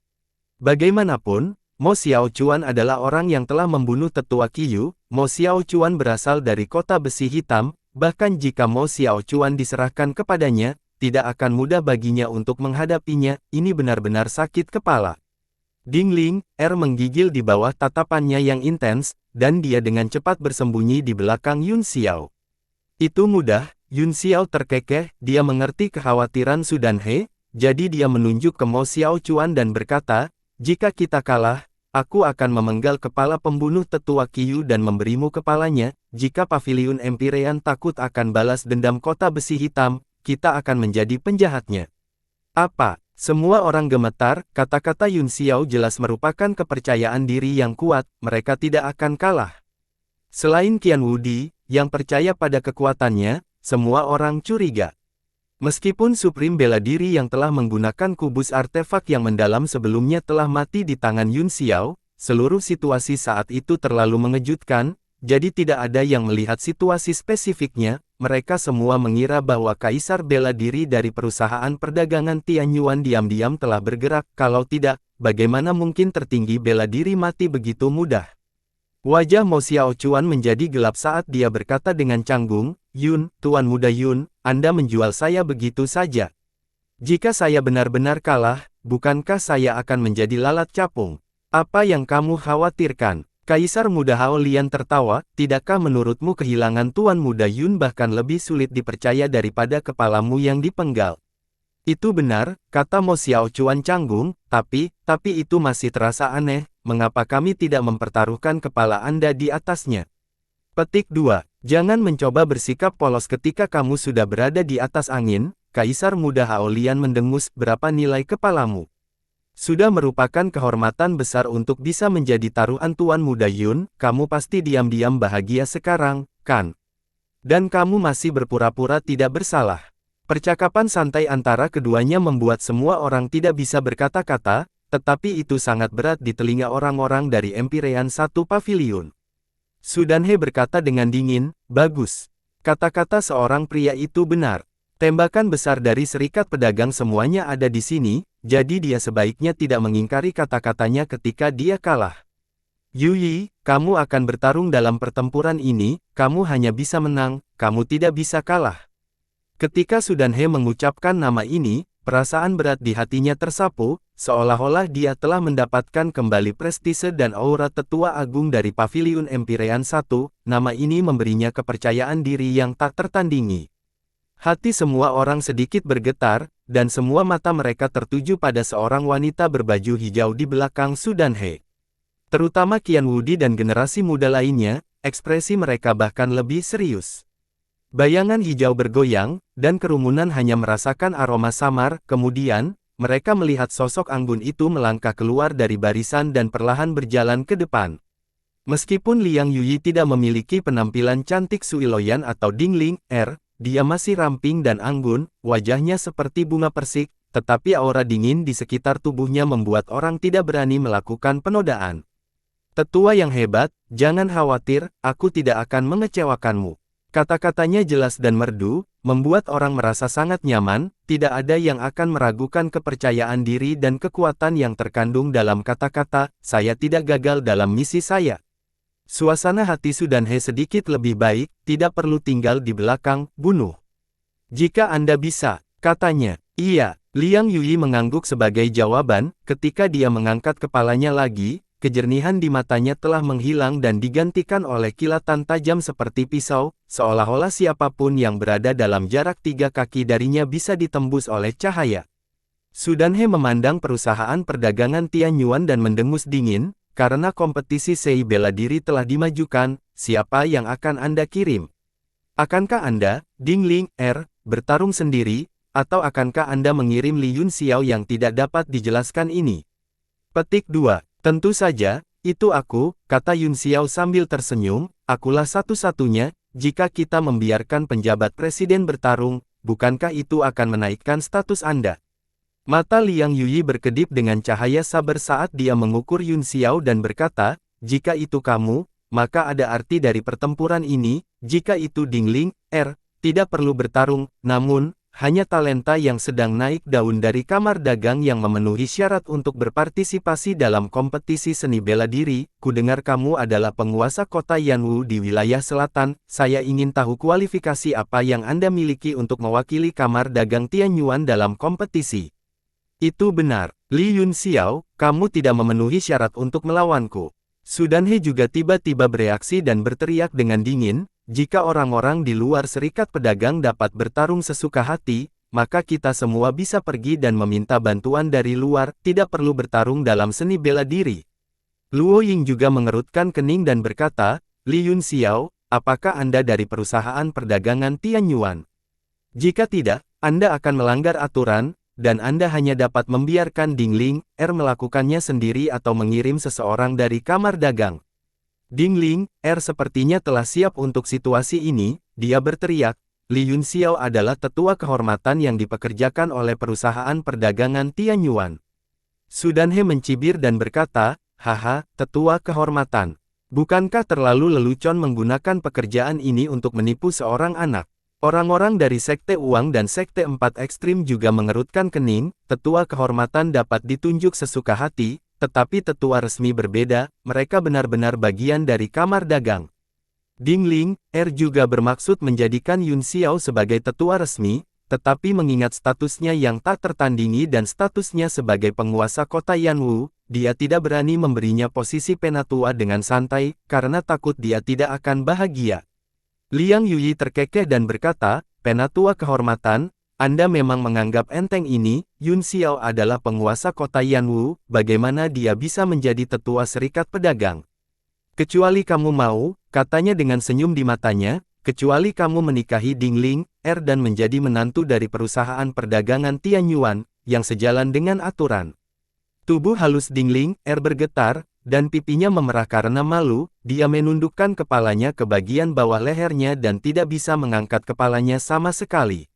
Speaker 1: Bagaimanapun, Mo Xiaochuan adalah orang yang telah membunuh tetua Qiu. Mo Xiaochuan berasal dari kota besi hitam, bahkan jika Mo Xiaochuan diserahkan kepadanya, tidak akan mudah baginya untuk menghadapinya, ini benar-benar sakit kepala. Dingling menggigil di bawah tatapannya yang intens, dan dia dengan cepat bersembunyi di belakang Yun Xiao. Itu mudah, Yun Xiao terkekeh, dia mengerti kekhawatiran Sudanhe, jadi dia menunjuk ke Mo Xiaochuan dan berkata, jika kita kalah, aku akan memenggal kepala pembunuh tetua Qiu dan memberimu kepalanya, jika paviliun Empirean takut akan balas dendam kota besi hitam, kita akan menjadi penjahatnya. Apa? Semua orang gemetar, kata-kata Yun Xiao jelas merupakan kepercayaan diri yang kuat, mereka tidak akan kalah. Selain Qian Wudi, yang percaya pada kekuatannya, semua orang curiga. Meskipun Supreme Bela Diri yang telah menggunakan kubus artefak yang mendalam sebelumnya telah mati di tangan Yun Xiao, seluruh situasi saat itu terlalu mengejutkan, jadi tidak ada yang melihat situasi spesifiknya. Mereka semua mengira bahwa Kaisar Bela Diri dari perusahaan perdagangan Tianyuan diam-diam telah bergerak, kalau tidak, bagaimana mungkin tertinggi bela diri mati begitu mudah? Wajah Mo Xiaochuan menjadi gelap saat dia berkata dengan canggung, Yun, Tuan Muda Yun, Anda menjual saya begitu saja. Jika saya benar-benar kalah, bukankah saya akan menjadi lalat capung? Apa yang kamu khawatirkan? Kaisar Muda Hao Lian tertawa, tidakkah menurutmu kehilangan Tuan Muda Yun bahkan lebih sulit dipercaya daripada kepalamu yang dipenggal? Itu benar, kata Mo Xiaochuan canggung, tapi itu masih terasa aneh, mengapa kami tidak mempertaruhkan kepala Anda di atasnya? Petik 2. Jangan mencoba bersikap polos ketika kamu sudah berada di atas angin, Kaisar Muda Hao Lian mendengus, berapa nilai kepalamu? Sudah merupakan kehormatan besar untuk bisa menjadi taruhan Tuan Muda Yun, kamu pasti diam-diam bahagia sekarang, kan? Dan kamu masih berpura-pura tidak bersalah. Percakapan santai antara keduanya membuat semua orang tidak bisa berkata-kata, tetapi itu sangat berat di telinga orang-orang dari Empirean satu paviliun. Sudanhe berkata dengan dingin, bagus. Kata-kata seorang pria itu benar. Tembakan besar dari serikat pedagang semuanya ada di sini, jadi dia sebaiknya tidak mengingkari kata-katanya ketika dia kalah. Yuyi, kamu akan bertarung dalam pertempuran ini, kamu hanya bisa menang, kamu tidak bisa kalah. Ketika Sudanhe mengucapkan nama ini, perasaan berat di hatinya tersapu, seolah-olah dia telah mendapatkan kembali prestise dan aura tetua agung dari Paviliun Empirean 1, nama ini memberinya kepercayaan diri yang tak tertandingi. Hati semua orang sedikit bergetar, dan semua mata mereka tertuju pada seorang wanita berbaju hijau di belakang Sudanhe. Terutama Qian Wudi dan generasi muda lainnya, ekspresi mereka bahkan lebih serius. Bayangan hijau bergoyang, dan kerumunan hanya merasakan aroma samar, kemudian, mereka melihat sosok anggun itu melangkah keluar dari barisan dan perlahan berjalan ke depan. Meskipun Liang Yuyi tidak memiliki penampilan cantik Suiloyan atau Dingling dia masih ramping dan anggun, wajahnya seperti bunga persik, tetapi aura dingin di sekitar tubuhnya membuat orang tidak berani melakukan penodaan. Tetua yang hebat, jangan khawatir, aku tidak akan mengecewakanmu. Kata-katanya jelas dan merdu, membuat orang merasa sangat nyaman, tidak ada yang akan meragukan kepercayaan diri dan kekuatan yang terkandung dalam kata-kata, saya tidak gagal dalam misi saya. Suasana hati Su dan He sedikit lebih baik, tidak perlu tinggal di belakang, bunuh. Jika Anda bisa, katanya. Iya, Liang Yui mengangguk sebagai jawaban, ketika dia mengangkat kepalanya lagi, kejernihan di matanya telah menghilang dan digantikan oleh kilatan tajam seperti pisau, seolah-olah siapapun yang berada dalam jarak 3 kaki darinya bisa ditembus oleh cahaya. Su dan He memandang perusahaan perdagangan Tianyuan dan mendengus dingin, karena kompetisi sei bela diri telah dimajukan, siapa yang akan Anda kirim? Akankah Anda, Ding Ling, bertarung sendiri, atau akankah Anda mengirim Li Yun Xiao yang tidak dapat dijelaskan ini? Petik 2. Tentu saja, itu aku, kata Yun Xiao sambil tersenyum, akulah satu-satunya, jika kita membiarkan penjabat presiden bertarung, bukankah itu akan menaikkan status Anda? Mata Liang Yui berkedip dengan cahaya sabar saat dia mengukur Yun Xiao dan berkata, jika itu kamu, maka ada arti dari pertempuran ini, jika itu Ding Ling, tidak perlu bertarung, namun, hanya talenta yang sedang naik daun dari kamar dagang yang memenuhi syarat untuk berpartisipasi dalam kompetisi seni bela diri. Kudengar kamu adalah penguasa kota Yanwu di wilayah selatan, saya ingin tahu kualifikasi apa yang Anda miliki untuk mewakili kamar dagang Tianyuan dalam kompetisi. Itu benar, Li Yun Xiao, kamu tidak memenuhi syarat untuk melawanku. Su dan He juga tiba-tiba bereaksi dan berteriak dengan dingin, jika orang-orang di luar serikat pedagang dapat bertarung sesuka hati, maka kita semua bisa pergi dan meminta bantuan dari luar, tidak perlu bertarung dalam seni bela diri. Luo Ying juga mengerutkan kening dan berkata, Li Yun Xiao, apakah Anda dari perusahaan perdagangan Tianyuan? Jika tidak, Anda akan melanggar aturan, dan Anda hanya dapat membiarkan Ding Ling, melakukannya sendiri atau mengirim seseorang dari kamar dagang. Ding Ling, sepertinya telah siap untuk situasi ini, dia berteriak, Li Yun Xiao adalah tetua kehormatan yang dipekerjakan oleh perusahaan perdagangan Tianyuan. Su dan He mencibir dan berkata, haha, tetua kehormatan. Bukankah terlalu lelucon menggunakan pekerjaan ini untuk menipu seorang anak? Orang-orang dari Sekte Uang dan Sekte 4 Ekstrim juga mengerutkan kening, tetua kehormatan dapat ditunjuk sesuka hati, tetapi tetua resmi berbeda, mereka benar-benar bagian dari kamar dagang. Ding Ling, juga bermaksud menjadikan Yun Xiao sebagai tetua resmi, tetapi mengingat statusnya yang tak tertandingi dan statusnya sebagai penguasa kota Yanwu, dia tidak berani memberinya posisi penatua dengan santai, karena takut dia tidak akan bahagia. Liang Yui terkekeh dan berkata, penatua kehormatan, Anda memang menganggap enteng ini, Yun Xiao adalah penguasa kota Yanwu, bagaimana dia bisa menjadi tetua serikat pedagang? Kecuali kamu mau, katanya dengan senyum di matanya, kecuali kamu menikahi Ding Ling, dan menjadi menantu dari perusahaan perdagangan Tianyuan, yang sejalan dengan aturan. Tubuh halus Ding Ling, bergetar, dan pipinya memerah karena malu, dia menundukkan kepalanya ke bagian bawah lehernya dan tidak bisa mengangkat kepalanya sama sekali.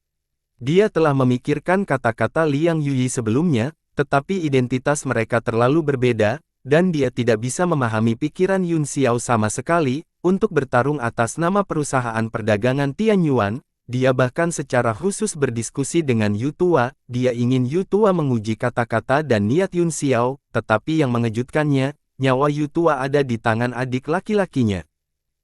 Speaker 1: Dia telah memikirkan kata-kata Liang Yui sebelumnya, tetapi identitas mereka terlalu berbeda, dan dia tidak bisa memahami pikiran Yun Xiao sama sekali, untuk bertarung atas nama perusahaan perdagangan Tianyuan, dia bahkan secara khusus berdiskusi dengan Yu Tua, dia ingin Yu Tua menguji kata-kata dan niat Yun Xiao, tetapi yang mengejutkannya, nyawa Yu Tua ada di tangan adik laki-lakinya.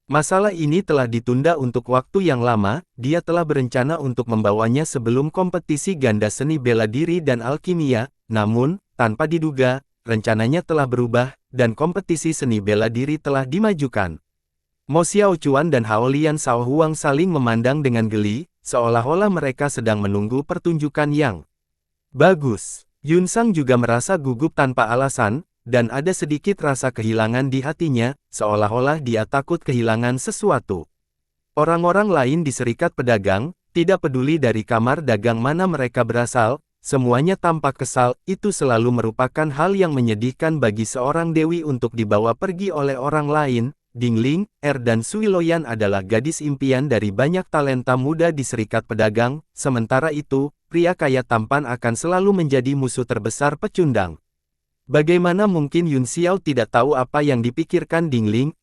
Speaker 1: Masalah ini telah ditunda untuk waktu yang lama, dia telah berencana untuk membawanya sebelum kompetisi ganda seni bela diri dan alkimia, namun, tanpa diduga, rencananya telah berubah, dan kompetisi seni bela diri telah dimajukan. Mo Xiaochuan dan Hao Lian Shaohuang saling memandang dengan geli, seolah-olah mereka sedang menunggu pertunjukan yang bagus. Yun Sang juga merasa gugup tanpa alasan, dan ada sedikit rasa kehilangan di hatinya, seolah-olah dia takut kehilangan sesuatu. Orang-orang lain di serikat pedagang, tidak peduli dari kamar dagang mana mereka berasal, semuanya tampak kesal, itu selalu merupakan hal yang menyedihkan bagi seorang dewi untuk dibawa pergi oleh orang lain. Ding Ling, dan Sui Loyan adalah gadis impian dari banyak talenta muda di serikat pedagang, sementara itu, pria kaya tampan akan selalu menjadi musuh terbesar pecundang. Bagaimana mungkin Yun Xiao tidak tahu apa yang dipikirkan Ding Ling,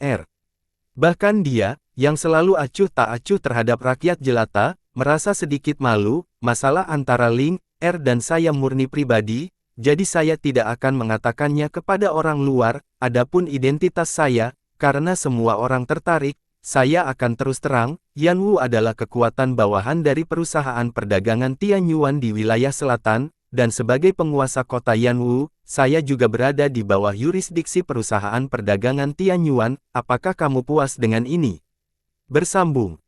Speaker 1: Bahkan dia, yang selalu acuh tak acuh terhadap rakyat jelata, merasa sedikit malu, masalah antara Ling, dan saya murni pribadi, jadi saya tidak akan mengatakannya kepada orang luar, adapun identitas saya, Karena semua orang tertarik, saya akan terus terang, Yanwu adalah kekuatan bawahan dari perusahaan perdagangan Tianyuan di wilayah selatan, dan sebagai penguasa kota Yanwu, saya juga berada di bawah yurisdiksi perusahaan perdagangan Tianyuan. Apakah kamu puas dengan ini? Bersambung.